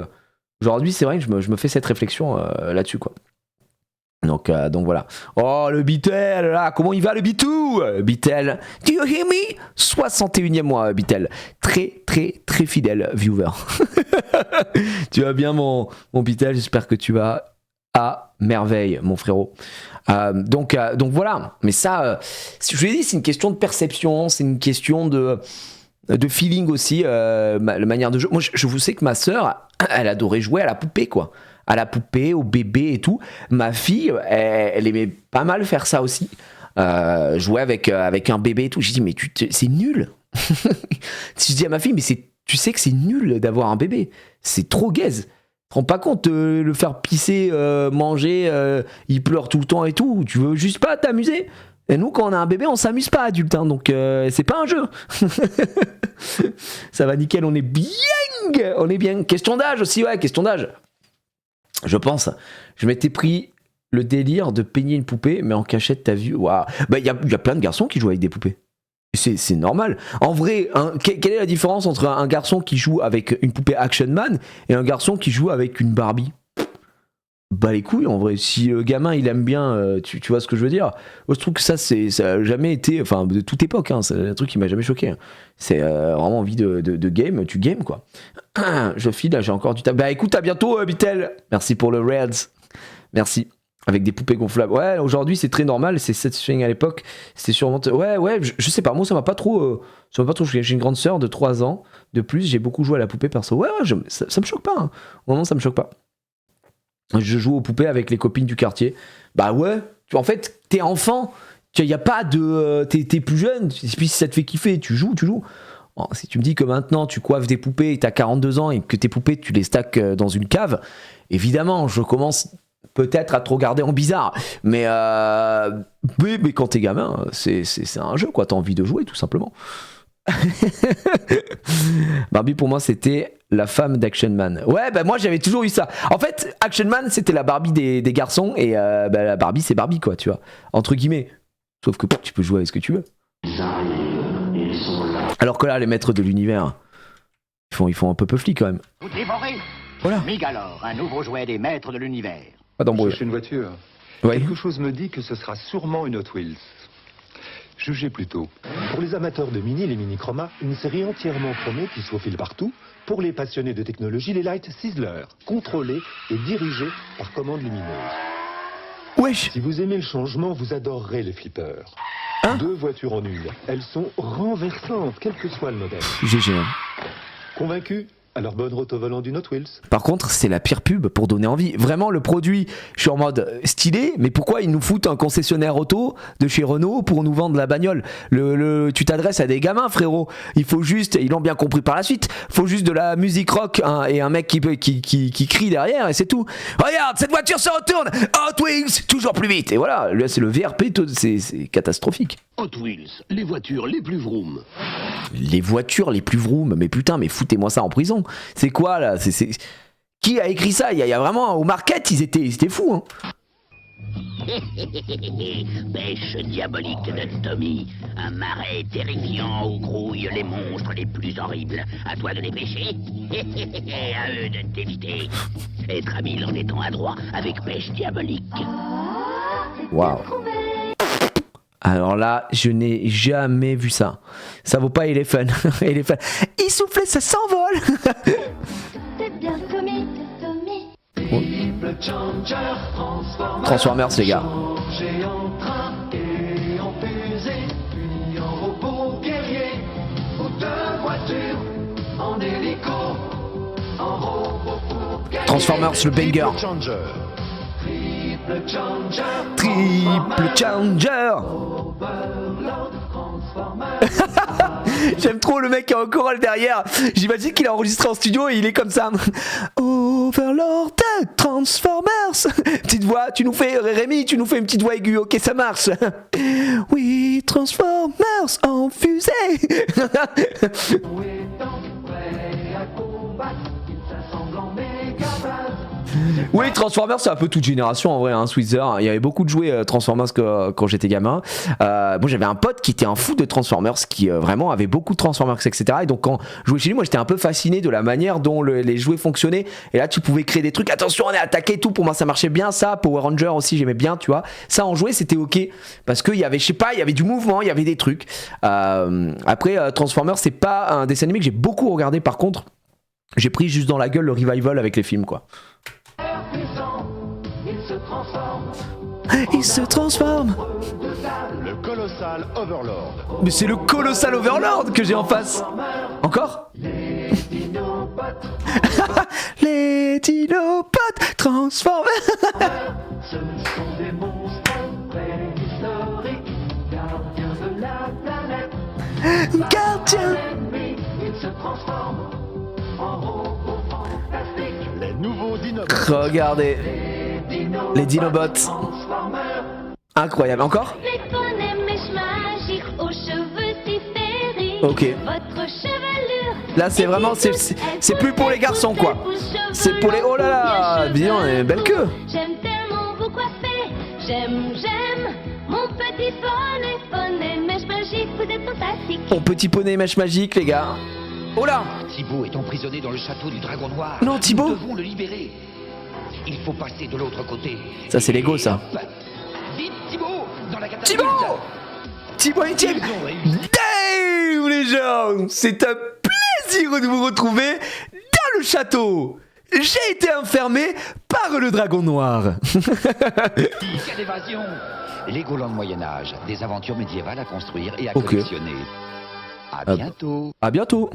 c'est vrai que je me fais cette réflexion là-dessus quoi. Donc voilà. Oh le Bitel là, comment il va le Bitou Bitel, do you hear me 61e mois Bitel. Très très très fidèle viewer. Tu vas bien mon Bitel, j'espère que tu vas à merveille mon frérot. Donc voilà. Mais ça, je vous l'ai dit, c'est une question de perception, c'est une question de feeling aussi, la manière de jouer. Moi je vous sais que ma sœur, elle adorait jouer à la poupée quoi. À la poupée, au bébé et tout. Ma fille, elle aimait pas mal faire ça aussi. Jouer avec un bébé et tout. J'ai dit, mais c'est nul. Je dis à ma fille, mais tu sais que c'est nul d'avoir un bébé. C'est trop gaze. Tu te rends pas compte de le faire pisser, manger, il pleure tout le temps et tout. Tu veux juste pas t'amuser. Et nous, quand on a un bébé, on s'amuse pas adulte. Hein, donc, c'est pas un jeu. Ça va nickel, on est bien. On est bien. Question d'âge aussi, ouais, question d'âge. Je pense, je m'étais pris le délire de peigner une poupée, mais en cachette, t'as vu, waouh. Bah, il y a plein de garçons qui jouent avec des poupées. C'est normal. En vrai, quelle est la différence entre un garçon qui joue avec une poupée Action Man et un garçon qui joue avec une Barbie? Bah les couilles, en vrai. Si le gamin il aime bien, tu vois ce que je veux dire. Moi, je trouve que ça a jamais été, enfin de toute époque, hein, c'est un truc qui m'a jamais choqué. C'est vraiment envie de game, tu game quoi. Je file, là j'ai encore du table. Bah écoute, à bientôt Bitel. Merci pour le Reds. Merci. Avec des poupées gonflables. Ouais, aujourd'hui c'est très normal, c'est satisfying à l'époque. C'était sûrement. Ouais, je sais pas, moi ça m'a pas trop. J'ai une grande sœur de 3 ans. De plus, j'ai beaucoup joué à la poupée perso. Ouais, ça me choque pas. Hein. Au moment, ça me choque pas. Je joue aux poupées avec les copines du quartier. Bah ouais, en fait, t'es enfant. Il y a pas de. T'es plus jeune. Et puis si ça te fait kiffer, tu joues. Oh, si tu me dis que maintenant tu coiffes des poupées et t'as 42 ans et que tes poupées tu les stacks dans une cave, évidemment, je commence peut-être à te regarder en bizarre. Mais quand t'es gamin, c'est un jeu quoi. T'as envie de jouer tout simplement. Barbie pour moi c'était la femme d'Action Man. Ouais bah moi j'avais toujours eu ça. En fait Action Man c'était la Barbie des garçons et la Barbie c'est Barbie quoi tu vois. Entre guillemets. Sauf que tu peux jouer avec ce que tu veux. Alors que là les maîtres de l'univers ils font un peu flic quand même. Vous dévorez. Voilà. Migalor, un nouveau jouet des maîtres de l'univers. Pas d'embrouille. Cherche une voiture. Ouais. Quelque chose me dit que ce sera sûrement une Hot Wheels. Jugez plutôt. Pour les amateurs de mini, les mini-chromas, une série entièrement chromée qui se faufile partout. Pour les passionnés de technologie, les Light Sizzler, contrôlés et dirigés par commande lumineuse. Wesh. Si vous aimez le changement, vous adorerez les flippers. 2 voitures en une. Elles sont renversantes, quel que soit le modèle. GG. Convaincu? Alors bonne route au volant d'une Hot Wheels. Par contre, c'est la pire pub pour donner envie. Vraiment, le produit, je suis en mode stylé, mais pourquoi ils nous foutent un concessionnaire auto de chez Renault pour nous vendre la bagnole? Tu t'adresses à des gamins, frérot. Il faut juste, ils l'ont bien compris par la suite, il faut juste de la musique rock hein, et un mec qui crie derrière et c'est tout. Regarde, cette voiture se retourne, Hot Wheels, toujours plus vite. Et voilà, là c'est le VRP, c'est catastrophique. Hot Wheels, les voitures les plus vroom. Les voitures les plus vroom, mais putain, mais foutez-moi ça en prison. C'est quoi là? Qui a écrit ça? Il y a vraiment, au market, ils étaient fous. Hein. Pêche diabolique de Tommy, un marais terrifiant où grouillent les monstres les plus horribles. À toi de les pêcher, à eux de t'éviter. Être habile en étant adroit avec pêche diabolique. Waouh. Alors là, je n'ai jamais vu ça. Ça vaut pas Elephant. Elephant. Il soufflait, ça s'envole. C'est bien Tommy. Transformers, les gars. En train et en fusée, puis en robot guerrier, ou de voitures en hélico. Transformers, le banger. Triple Changer. J'aime trop le mec qui a un choral derrière. J'imagine qu'il a enregistré en studio et il est comme ça. Overlord Transformers. Petite voix, tu nous fais, Rémi, tu nous fais une petite voix aiguë, ok, ça marche. Oui, Transformers en fusée. Oui, Transformers, c'est un peu toute génération en vrai, hein, Sweezer. Il y avait beaucoup de jouets Transformers quand j'étais gamin. Bon, j'avais un pote qui était un fou de Transformers, qui vraiment avait beaucoup de Transformers, etc. Et donc, quand je jouais chez lui, moi j'étais un peu fasciné de la manière dont les jouets fonctionnaient. Et là, tu pouvais créer des trucs. Attention, on est attaqué et tout. Pour moi, ça marchait bien. Ça, Power Ranger aussi, j'aimais bien, tu vois. Ça, en jouet, c'était ok. Parce qu'il y avait, je sais pas, il y avait du mouvement, il y avait des trucs. Après, Transformers, c'est pas un dessin animé que j'ai beaucoup regardé. Par contre, j'ai pris juste dans la gueule le revival avec les films, quoi. Il se transforme. Le colossal Overlord. Mais c'est le colossal Overlord que j'ai en face. Encore? Les dinopotes transformés. Ce sont des monstres préhistoriques, gardiens de la planète. Gardiens. Ils se transforment en robots fantastiques. Les nouveaux Dinobots. Regardez. Les Dinobots. Incroyable. Encore? Les poneys mèches magiques aux cheveux si féeriques. Ok. Votre chevelure. Là, c'est vraiment. C'est plus pour les garçons, quoi. C'est pour les. Oh là là. Bien, belle queue. J'aime tellement vous coiffer. J'aime mon petit poney mèche magique. Vous êtes fantastique. Mon petit poney mèche magique, les gars. Oh là. Thibaut est emprisonné dans le château du Dragon Noir. Non, Thibaut. Nous devons le libérer. Il faut passer de l'autre côté. Ça, c'est Lego, ça. Vite, Thibaut, dans la catapulte. Thibaut Etienne. Damn, les gens. C'est un plaisir de vous retrouver dans le château. J'ai été enfermé par le Dragon Noir. Quelle évasion! Legoland Moyen-Âge, des aventures médiévales à construire et à collectionner. À bientôt. À bientôt.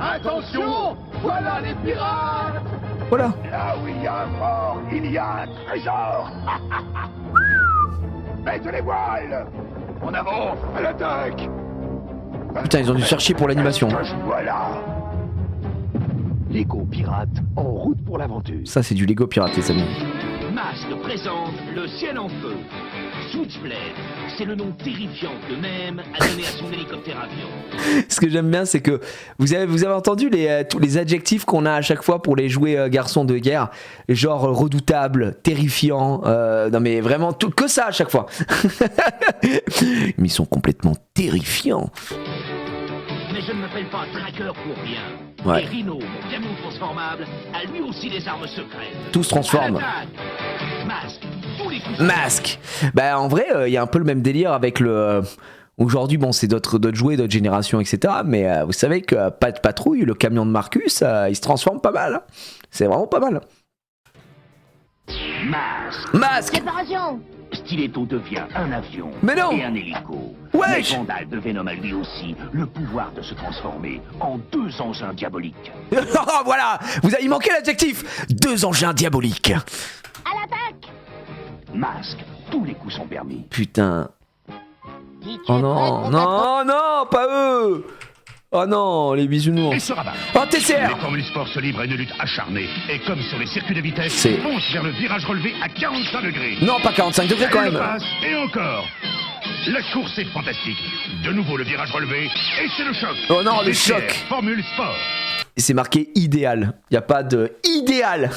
Attention, voilà les pirates. Voilà. Là où il y a un fort, il y a un trésor. Mettez les voiles. En avant, à l'attaque. Putain, ils ont dû chercher pour l'animation. Voilà. Lego Pirate en route pour l'aventure. Ça, c'est du Lego piraté, ça. Masque présente le ciel en feu. Switchblade, c'est le nom terrifiant que même a donné à son hélicoptère avion. Ce que j'aime bien, c'est que vous avez entendu tous les adjectifs qu'on a à chaque fois pour les jouets garçons de guerre, genre redoutable, terrifiant, non mais vraiment que ça à chaque fois. Mais ils sont complètement terrifiants. Mais je ne m'appelle pas Tracker pour rien. Ouais. Et Rhino, mon camion transformable, a lui aussi des armes secrètes. Tout se transforme. Masque, tous les coups. Masque. Bah en vrai, il y a un peu le même délire avec le. Aujourd'hui, bon, c'est d'autres jouets, d'autres générations, etc. Mais vous savez que pas de patrouille, le camion de Marcus, il se transforme pas mal. C'est vraiment pas mal. Masque. Préparation. Stiletto devient un avion. Mais non. Et un hélico. Wesh. Mais Vandal de Venom a lui aussi le pouvoir de se transformer en 2 engins diaboliques. Voilà. Il manquait l'adjectif. 2 engins diaboliques. À l'attaque. Masque, tous les coups sont permis. Putain. Oh non, non, non, pas eux. Oh non, les bisounours. Et se rabat. Oh, TCR. Les Formule Sport se livrent à une lutte acharnée. Et comme sur les circuits de vitesse, C'est- fonce vers le virage relevé à 45 degrés. Non, pas 45 degrés quand Elle même. passe, et encore. La course est fantastique. De nouveau le virage relevé, et c'est le choc. Oh non, le TCR, choc. Formule Sport. Et c'est marqué idéal. Y a pas de idéal.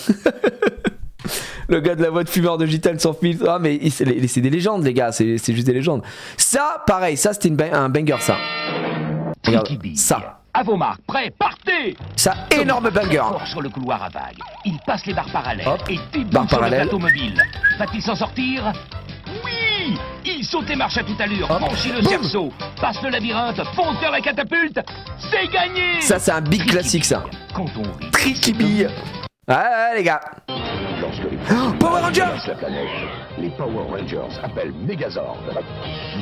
Le gars de la voix de fumeur de gitane sans filtre. Ah mais c'est des légendes les gars, c'est juste des légendes. Ça, pareil, ça c'était un banger ça. Regarde, ça. À vos marques, prêts, partez. Ça, énorme banger. Fort sur le couloir à vagues. Il passe les barres parallèles Hop, et déboule barres sur le parallèles. plateau mobile. Va-t-il s'en sortir? Oui. Il saute et marche à toute allure, Hop, franchit le boum. cerceau, passe le labyrinthe, fonce vers la catapulte. C'est gagné. Ça c'est un big classique ça. Quand on rit, Tricky bille. Ouais les gars. Lorsque les Power Rangers menacent la planète, les Power Rangers appellent Megazord.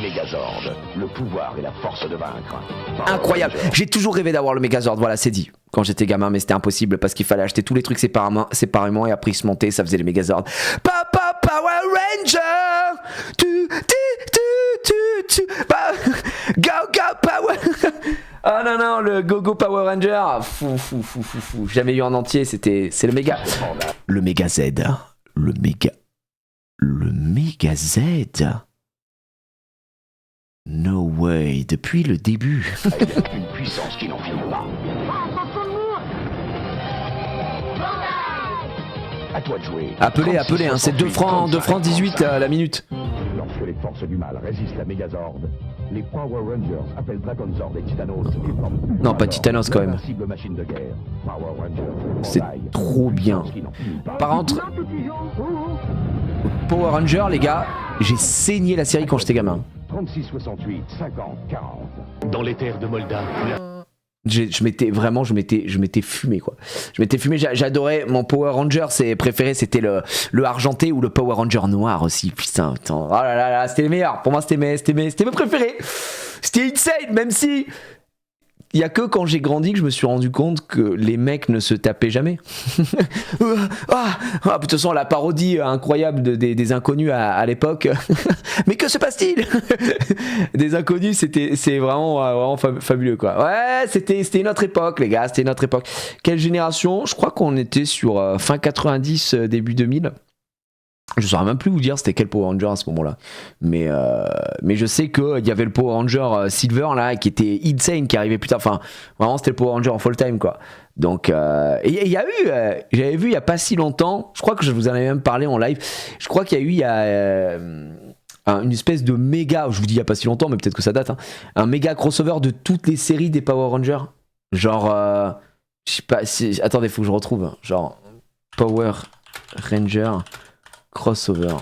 Megazord, le pouvoir et la force de vaincre. Power Incroyable. Rangers. J'ai toujours rêvé d'avoir le Megazord, voilà c'est dit. quand j'étais gamin, mais c'était impossible parce qu'il fallait acheter tous les trucs séparément et après ils se montaient, ça faisait les Megazords. Papa Power Ranger, go Power. Ah non, le Go Power Ranger, fou. Jamais eu en entier, c'est le méga Z, le méga Z. No way, depuis le début. Une puissance qui n'en finit pas. À toi de jouer. Appelez, hein, c'est 2 francs 18 la minute. Lorsque les forces du mal résistent à Megazord, les Power Rangers appellent Dragonzord et Titanos et forment Non, pas Titanos quand même. machine de guerre. Power Rangers. C'est trop bien. Par contre, Power Rangers, les gars, j'ai saigné la série quand j'étais gamin. 36, 68, 50, 40. Dans les terres de Molda. Je m'étais fumé quoi. J'adorais mon Power Ranger, préféré, c'était le argenté ou le Power Ranger noir aussi. Putain, oh là là, c'était les meilleurs. Pour moi, c'était mes préférés. C'était insane, même si il y a que quand j'ai grandi que je me suis rendu compte que les mecs ne se tapaient jamais. De toute façon, la parodie incroyable des inconnus à l'époque. Mais que se passe-t-il? Des inconnus, c'est vraiment fabuleux quoi. Ouais, c'était une autre époque les gars, c'était une autre époque. Quelle génération? Je crois qu'on était sur fin 90, début 2000. Je saurais même plus vous dire c'était quel Power Ranger à ce moment-là. Mais je sais qu'il y avait le Power Ranger Silver là qui était insane, qui arrivait plus tard. Enfin, vraiment c'était le Power Ranger en full time quoi. Donc, il y a eu, j'avais vu il y a pas si longtemps, je crois que je vous en avais même parlé en live. Je crois qu'il y a eu une espèce de méga, je vous dis il y a pas si longtemps, mais peut-être que ça date, hein, un méga crossover de toutes les séries des Power Rangers. Genre, je sais pas, attendez, faut que je retrouve. Genre, Power Ranger crossover.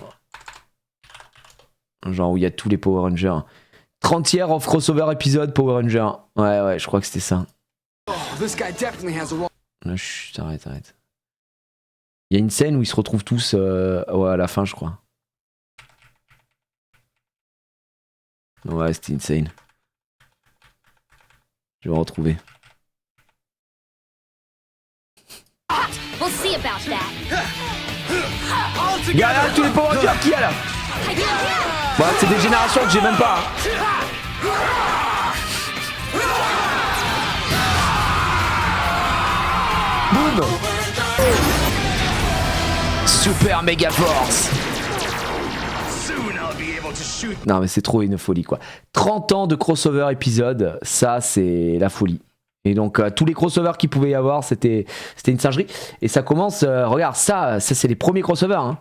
Genre où il y a tous les Power Rangers. 30e of crossover épisode Power Ranger. Ouais, je crois que c'était ça. Chut, arrête. Il y a une scène où ils se retrouvent tous à la fin, je crois. Ouais, c'était insane. Je vais retrouver. We'll see about that. Regarde tous les Power Rangers qu'il y a là. Ouais, c'est des générations que j'ai même pas. Boum. Super méga force. Non mais c'est trop une folie quoi. 30 ans de crossover épisode, ça c'est la folie. Et donc tous les crossovers qu'il pouvait y avoir, c'était une singerie. Et ça commence, regarde ça c'est les premiers crossovers. Hein.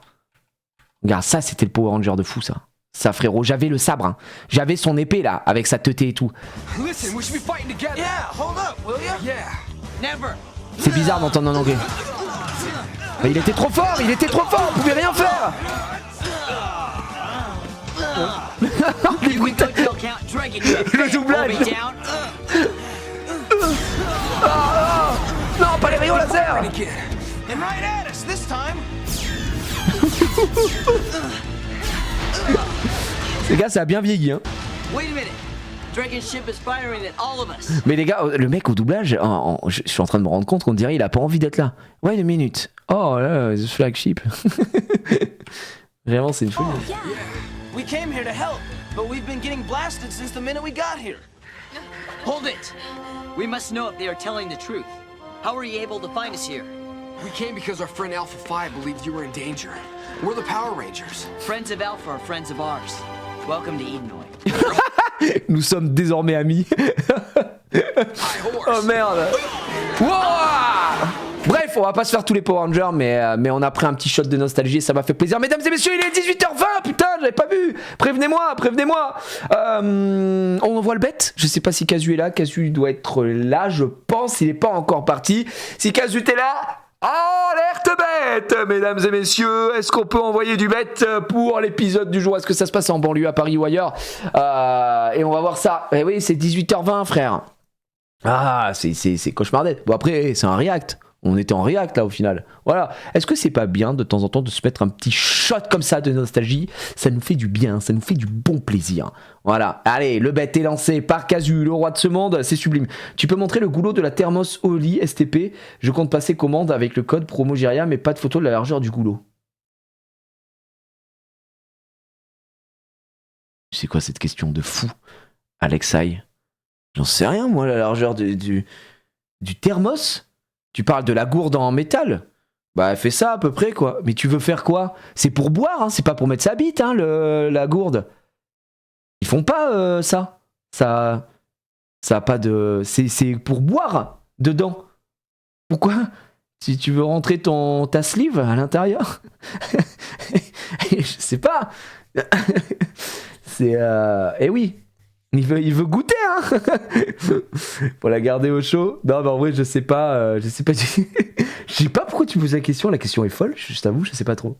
Regarde ça, c'était le Power Ranger de fou ça. Ça frérot, j'avais le sabre, hein. J'avais son épée là, avec sa teuté et tout. C'est bizarre d'entendre en anglais. Mais il était trop fort, on pouvait rien faire. Le doublage. Non, pas les rayons laser. Les gars, ça a bien vieilli hein. Mais les gars, le mec au doublage, je suis en train de me rendre compte qu'on dirait il a pas envie d'être là. Wait a minute. Oh là, the flagship. Vraiment, c'est une folie. We came here to help, but we've been getting blasted since the minute we got here. Hold it! We must know if they are telling the truth. How were you able to find us here? We came because our friend Alpha 5 believed you were in danger. We're the Power Rangers. Friends of Alpha are friends of ours. Welcome to Edenoy. Nous sommes désormais amis. Oh merde. Wow. Bref, on va pas se faire tous les Power Rangers, mais on a pris un petit shot de nostalgie et ça m'a fait plaisir. Mesdames et messieurs, il est 18h20, putain, j'avais pas vu. Prévenez-moi. On envoie le bet. Je sais pas si Casu est là. Casu doit être là, je pense. Il est pas encore parti. Si Casu t'es là, alerte bête, mesdames et messieurs. Est-ce qu'on peut envoyer du bet pour l'épisode du jour? Est-ce que ça se passe en banlieue, à Paris ou ailleurs? Et on va voir ça. Et oui, c'est 18h20, frère. Ah, c'est cauchemardette. Bon, après, c'est un react. On était en React là au final. Voilà. Est-ce que c'est pas bien de temps en temps de se mettre un petit shot comme ça de nostalgie? Ça nous fait du bien, ça nous fait du bon plaisir. Voilà. Allez, le bet est lancé par Casu, le roi de ce monde, c'est sublime. Tu peux montrer le goulot de la Thermos Oli STP. Je compte passer commande avec le code Promogiria, mais pas de photo de la largeur du goulot. C'est quoi cette question de fou, Alexei? J'en sais rien, moi, la largeur du thermos. Tu parles de la gourde en métal? Bah, fais ça à peu près, quoi. Mais tu veux faire quoi? C'est pour boire, hein, c'est pas pour mettre sa bite, hein, la gourde. Ils font pas ça. Ça a pas de... C'est pour boire dedans. Pourquoi? Si tu veux rentrer ta sleeve à l'intérieur? Je sais pas. Eh oui. Il veut goûter, hein. Pour la garder au chaud. Non, mais en vrai, je sais pas. Je sais pas pourquoi tu me poses la question. La question est folle, je t'avoue, je sais pas trop.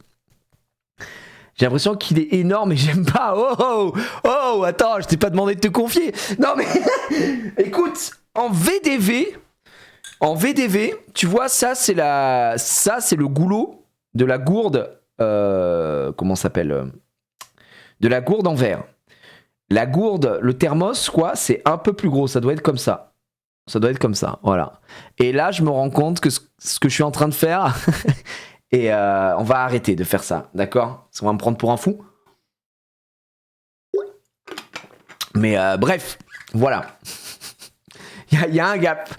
J'ai l'impression qu'il est énorme et j'aime pas. Oh, attends, je t'ai pas demandé de te confier. Non, mais écoute, en VDV, tu vois, ça, c'est le goulot de la gourde. Comment ça s'appelle? De la gourde en verre. La gourde, le thermos, quoi, c'est un peu plus gros. Ça doit être comme ça. Voilà. Et là, je me rends compte que ce que je suis en train de faire, et on va arrêter de faire ça, d'accord? On va me prendre pour un fou. Mais bref, voilà. Il y a un gap.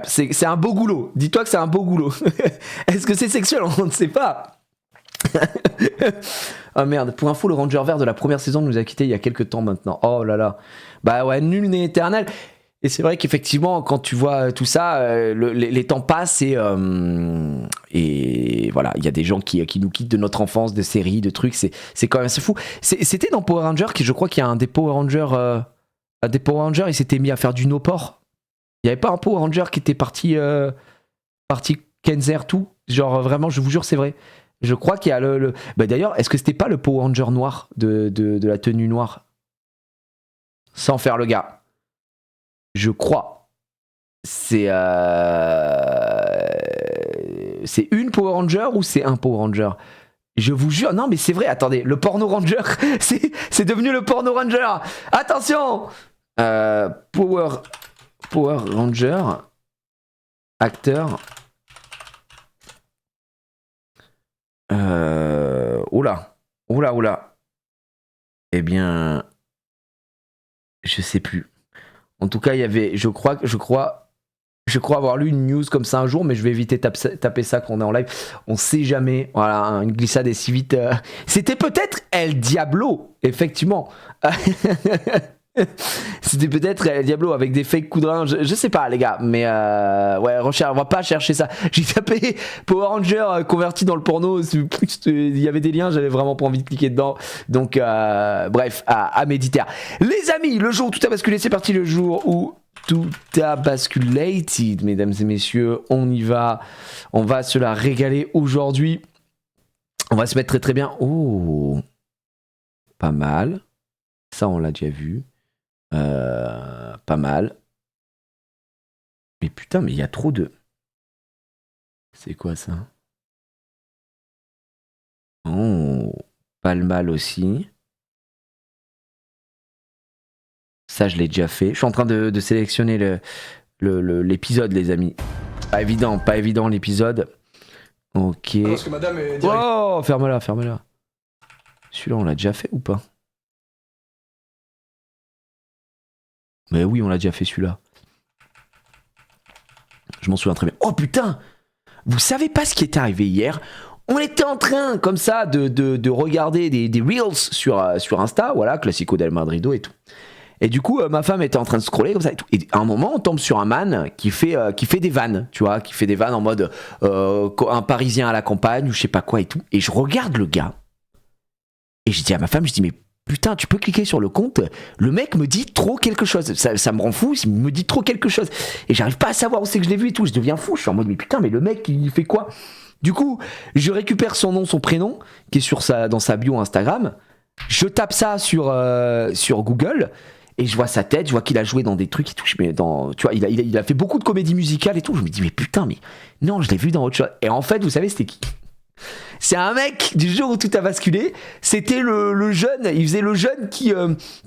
C'est un beau goulot. Dis-toi que c'est un beau goulot. Est-ce que c'est sexuel? On ne sait pas. Oh merde, pour info, le Ranger vert de la première saison nous a quittés il y a quelques temps maintenant. Oh là là. Bah ouais, nul n'est éternel. Et c'est vrai qu'effectivement, quand tu vois tout ça, les temps passent et voilà, il y a des gens qui nous quittent de notre enfance, de séries, de trucs. C'est quand même assez fou. C'était dans Power Rangers je crois qu'il y a un des Power Rangers, il s'était mis à faire du no-port. Il n'y avait pas un Power Ranger qui était parti Kenzer tout. Genre vraiment, je vous jure, c'est vrai. Je crois qu'il y a Bah d'ailleurs, est-ce que c'était pas le Power Ranger noir de la tenue noire? Sans faire le gars. Je crois. C'est une Power Ranger ou c'est un Power Ranger? Je vous jure, non mais c'est vrai, attendez, le Porno Ranger, c'est devenu le Porno Ranger. Attention, Power Ranger, acteur. Oula. Eh bien, je sais plus. En tout cas, il y avait, je crois avoir lu une news comme ça un jour, mais je vais éviter taper ça quand on est en live. On sait jamais. Voilà, une glissade est si vite. C'était peut-être El Diablo, effectivement. C'était peut-être El Diablo avec des fake coups de rein, je sais pas les gars, mais ouais, on va pas chercher ça. J'ai tapé Power Ranger converti dans le porno, il y avait des liens, j'avais vraiment pas envie de cliquer dedans, donc bref, à méditer. Les amis, le jour où tout a basculé, c'est parti, le jour où tout a basculé, mesdames et messieurs, on y va, on va se la régaler aujourd'hui, on va se mettre très très bien. Oh, pas mal, ça on l'a déjà vu. Pas mal. Mais putain, mais il y a trop de... C'est quoi ça? Oh, pas le mal aussi. Ça, je l'ai déjà fait. Je suis en train de sélectionner l'épisode, les amis. Pas évident l'épisode. Ok. Parce que madame est oh, ferme-la. Celui-là, on l'a déjà fait ou pas? Mais oui, on l'a déjà fait celui-là. Je m'en souviens très bien. Oh putain! Vous savez pas ce qui est arrivé hier? On était en train, comme ça, de regarder des Reels sur Insta, voilà, Classico del Madrido et tout. Et du coup, ma femme était en train de scroller comme ça et tout. Et à un moment, on tombe sur un man qui fait des vannes, tu vois, qui fait des vannes en mode un Parisien à la campagne ou je sais pas quoi et tout. Et je regarde le gars. Et je dis à ma femme, mais putain, tu peux cliquer sur le compte, le mec me dit trop quelque chose, ça me rend fou, il me dit trop quelque chose, et j'arrive pas à savoir où c'est que je l'ai vu et tout, je deviens fou, je suis en mode, mais putain, mais le mec, il fait quoi? Du coup, je récupère son nom, son prénom, qui est dans sa bio Instagram, je tape ça sur Google, Et je vois sa tête, je vois qu'il a joué dans des trucs et tout. Tu vois, il a fait beaucoup de comédies musicales et tout. Je me dis, mais putain, mais non, je l'ai vu dans autre chose. Et en fait, vous savez, c'était qui? C'est un mec du jour où tout a basculé. C'était le jeune. Il faisait le jeune qui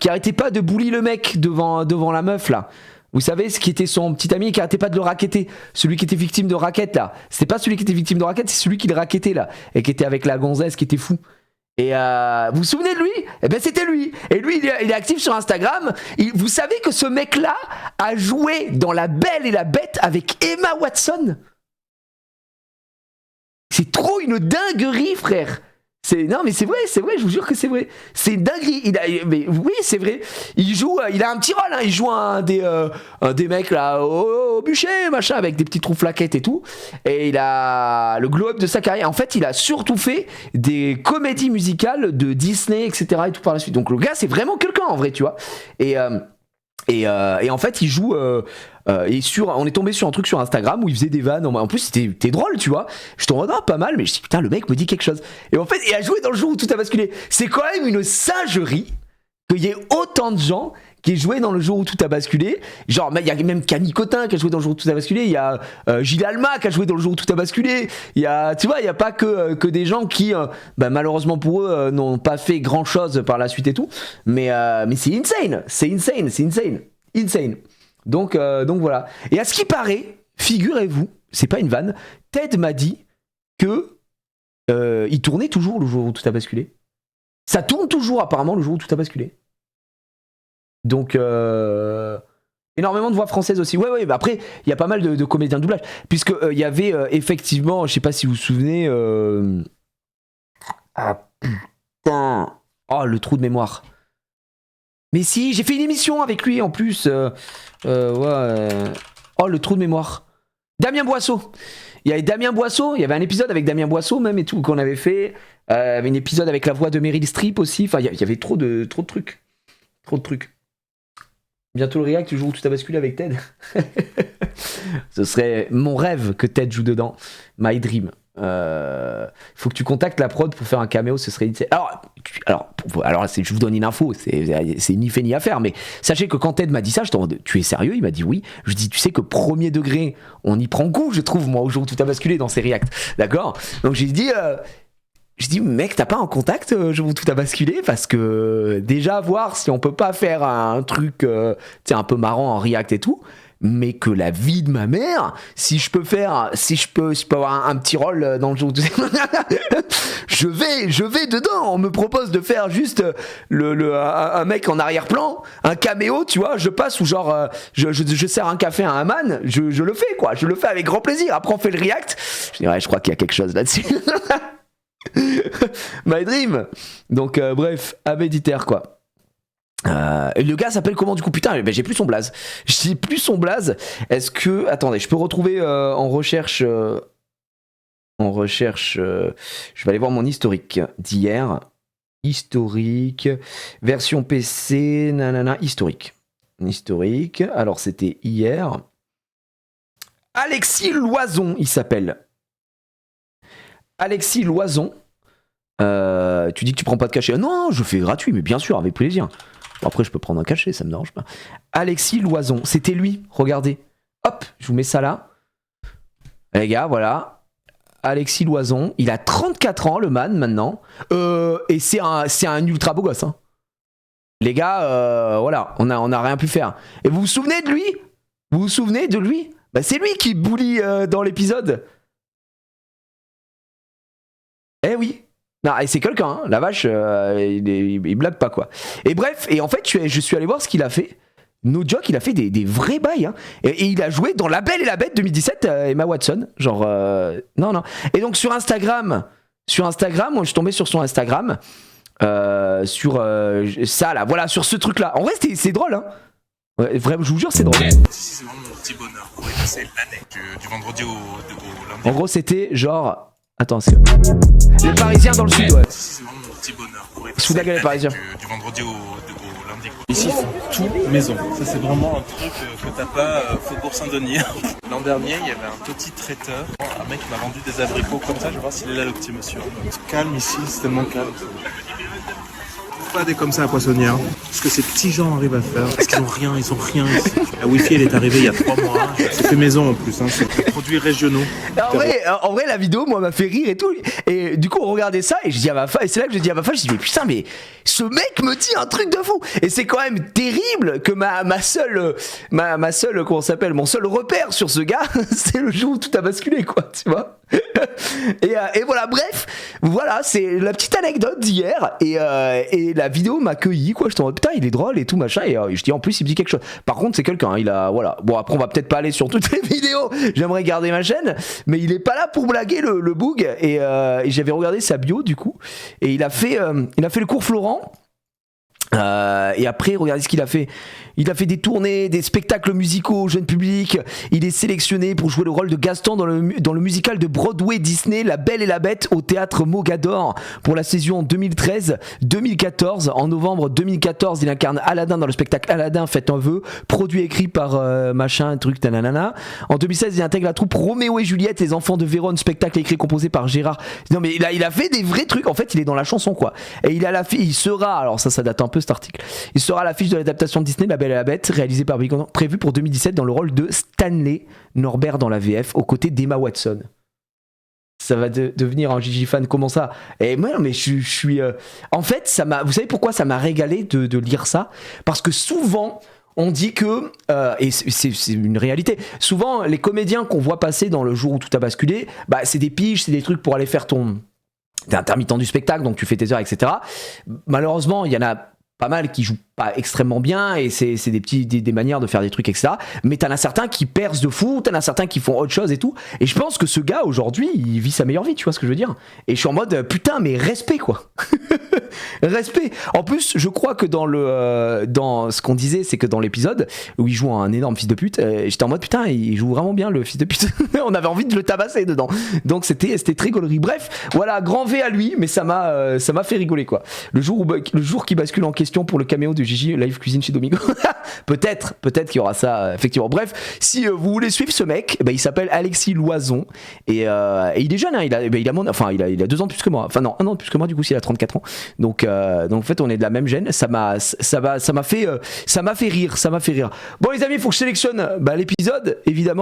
arrêtait pas de bully le mec devant la meuf là. Vous savez, ce qui était son petit ami qui arrêtait pas de le racketter. Celui qui était victime de racket là. C'était pas celui qui était victime de racket, c'est celui qui le rackettait là. Et qui était avec la gonzesse qui était fou. Et vous vous souvenez de lui? Eh ben c'était lui. Et lui il est actif sur Instagram. Vous savez que ce mec là a joué dans La Belle et la Bête avec Emma Watson. C'est trop une dinguerie, frère. Non mais c'est vrai, je vous jure que c'est vrai. C'est une dinguerie. Mais oui, c'est vrai. Il a un petit rôle, hein. Il joue un des mecs là au bûcher, machin, avec des petits trous flaquettes et tout. Et il a le glow-up de sa carrière. En fait, il a surtout fait des comédies musicales de Disney, etc. et tout par la suite. Donc le gars, c'est vraiment quelqu'un en vrai, tu vois. Et en fait, il joue. On est tombé sur un truc sur Instagram où il faisait des vannes. En plus, c'était drôle, tu vois. Je t'en redonne pas mal, mais je dis putain, le mec me dit quelque chose. Et en fait, il a joué dans Le Jour où tout a basculé. C'est quand même une singerie qu'il y ait autant de gens qui aient joué dans Le Jour où tout a basculé. Genre, il y a même Camille Cotin qui a joué dans Le Jour où tout a basculé. Il y a Gilles Alma qui a joué dans Le Jour où tout a basculé. Tu vois, il y a pas que des gens qui, malheureusement pour eux, n'ont pas fait grand chose par la suite et tout. Mais c'est insane. Donc voilà. Et à ce qui paraît, figurez-vous, c'est pas une vanne, Ted m'a dit que il tournait toujours Le Jour où tout a basculé. Ça tourne toujours apparemment Le Jour où tout a basculé. Donc énormément de voix françaises aussi. Ouais, bah après il y a pas mal de comédiens de doublage, puisque il y avait effectivement, je sais pas si vous vous souvenez, ah putain, oh le trou de mémoire. Mais si, j'ai fait une émission avec lui en plus. Oh, le trou de mémoire. Damien Boisseau. Il y avait Damien Boisseau, il y avait un épisode avec Damien Boisseau même et tout qu'on avait fait. Il y avait un épisode avec la voix de Meryl Streep aussi. Enfin, il y avait trop de trucs. Trop de trucs. Bientôt le react, Le Jour où tout a basculé avec Ted. Ce serait mon rêve que Ted joue dedans. My dream. Faut que tu contactes la prod pour faire un caméo, ce serait. Alors je vous donne une info, c'est ni fait ni à faire, mais sachez que quand Ted m'a dit ça, je te demande, tu es sérieux? Il m'a dit oui. Je dis, tu sais que premier degré, on y prend goût, je trouve, moi, au jour où tout a basculé dans ces reacts, d'accord? Donc j'ai dit, mec, t'as pas un contact, au jour où tout a basculé? Parce que déjà, voir si on peut pas faire un truc, un peu marrant en react et tout. Mais que la vie de ma mère, si je peux avoir un petit rôle dans Le Jour où je vais dedans. On me propose de faire juste un mec en arrière-plan, un caméo, tu vois, je passe ou genre je sers un café à un man, je le fais quoi, je le fais avec grand plaisir. Après on fait le react. Je dis ouais, je crois qu'il y a quelque chose là-dessus. My dream. Donc bref, Abéditer quoi. Et le gars s'appelle comment du coup? Putain, j'ai plus son blaze. Est-ce que... Attendez, je peux retrouver en recherche... je vais aller voir mon historique d'hier. Historique. Version PC. Nanana. Historique. Alors c'était hier. Alexis Loison, il s'appelle. Alexis Loison. Tu dis que tu prends pas de cachet. Non, je fais gratuit, mais bien sûr, avec plaisir. Bon, après, je peux prendre un cachet, ça me dérange pas. Alexis Loison, c'était lui, regardez. Hop, je vous mets ça là. Les gars, voilà. Alexis Loison, il a 34 ans, le man, maintenant. Et c'est un ultra beau gosse. Hein. Les gars, voilà, on a rien pu faire. Et vous vous souvenez de lui? Bah, c'est lui qui bully dans l'épisode. Eh oui. Non, et c'est quelqu'un, hein. La vache, il blague pas quoi. Et bref, et en fait, je suis allé voir ce qu'il a fait. No joke, il a fait des vrais bails. Hein. Et il a joué dans La Belle et la Bête 2017, Emma Watson. Genre, non. Et donc sur Instagram, moi je suis tombé sur son Instagram, sur ça là, voilà, sur ce truc là. En vrai, c'est drôle, hein. Ouais, vraiment, je vous jure, c'est drôle. C'est vraiment mon petit bonheur pour y passer l'année du vendredi au lundi. En gros, c'était genre. Attends, c'est. Les Parisiens dans le sud, ouais. C'est vraiment mon petit bonheur pour y Sous la gueule, les Parisiens. Du vendredi au lundi. Ici, c'est tout maison. Ça, c'est vraiment un truc que t'as pas Faubourg Saint-Denis. L'an dernier, il y avait un petit traiteur. Un mec qui m'a vendu des abricots comme ça. Je vais voir s'il est là, le petit monsieur. C'est calme ici, c'est tellement calme. pas des comme ça à Poissonnière. Ce que ces petits gens arrivent à faire. Parce qu'ils ont rien ici. La Wi-Fi, elle est arrivée il y a 3 mois. C'est fait maison en plus, hein. C'est des produits régionaux. En vrai, la vidéo, moi, m'a fait rire et tout. Et du coup, on regardait ça et je dis à ma femme, et c'est là que je dis à ma femme, je dis, mais putain, mais ce mec me dit un truc de fou. Et c'est quand même terrible que ma seule, comment ça s'appelle, mon seul repère sur ce gars, c'est le jour où tout a basculé, quoi, tu vois. Et voilà, bref, voilà, c'est la petite anecdote d'hier. Et la vidéo m'a accueilli, quoi. Je t'en dis, putain, il est drôle et tout, machin. Et je dis, en plus, il me dit quelque chose. Par contre, c'est quelqu'un, il a, voilà. Bon, après, on va peut-être pas aller sur toutes les vidéos. J'aimerais garder ma chaîne. Mais il est pas là pour blaguer le boug. Et j'avais regardé sa bio, du coup. Et il a fait le cours Florent. Et après, regardez ce qu'il a fait. Il a fait des tournées, des spectacles musicaux au jeune public. Il est sélectionné pour jouer le rôle de Gaston dans le musical de Broadway Disney La Belle et la Bête au théâtre Mogador pour la saison 2013-2014. En novembre 2014, il incarne Aladdin dans le spectacle Aladdin Faites un vœu, produit et écrit par machin, truc, tananana. En 2016, il intègre la troupe Roméo et Juliette, les enfants de Vérone, spectacle écrit composé par Gérard. Non mais il a fait des vrais trucs. En fait, il est dans la chanson, quoi. Et il sera, alors ça date un peu cet article. Il sera à l'affiche de l'adaptation de Disney La Belle et la Bête, réalisée par Bigondon, prévue pour 2017 dans le rôle de Stanley Norbert dans la VF, aux côtés d'Emma Watson. Ça va devenir un Gigi fan, comment ça? Et moi, mais je suis. En fait, vous savez pourquoi ça m'a régalé de lire ça? Parce que souvent, on dit que, et c'est une réalité, souvent les comédiens qu'on voit passer dans le jour où tout a basculé, bah, c'est des piges, c'est des trucs pour aller faire t'es intermittent du spectacle, donc tu fais tes heures, etc. Malheureusement, il y en a pas mal qui jouent pas extrêmement bien et c'est des manières de faire des trucs, etc. Mais t'en as certains qui percent de fou, t'en as certains qui font autre chose et tout. Et je pense que ce gars aujourd'hui, il vit sa meilleure vie, tu vois ce que je veux dire. Et je suis en mode putain, mais respect, quoi. Respect. En plus, je crois que dans ce qu'on disait, c'est que dans l'épisode où il joue un énorme fils de pute, j'étais en mode putain, il joue vraiment bien le fils de pute. On avait envie de le tabasser dedans. Donc c'était très gaulerie. Bref, voilà, grand V à lui, mais ça m'a fait rigoler, quoi. Le jour qui bascule en question pour le caméo de Gigi Live Cuisine chez Domingo. peut-être qu'il y aura ça, effectivement. Bref, si vous voulez suivre ce mec, il s'appelle Alexis Loison et il est jeune, hein, il a 2 ans de plus que moi. Enfin non, 1 an de plus que moi, du coup, s'il a 34 ans. Donc en fait, on est de la même gêne. Ça m'a fait rire. Bon les amis, il faut que je sélectionne l'épisode, évidemment.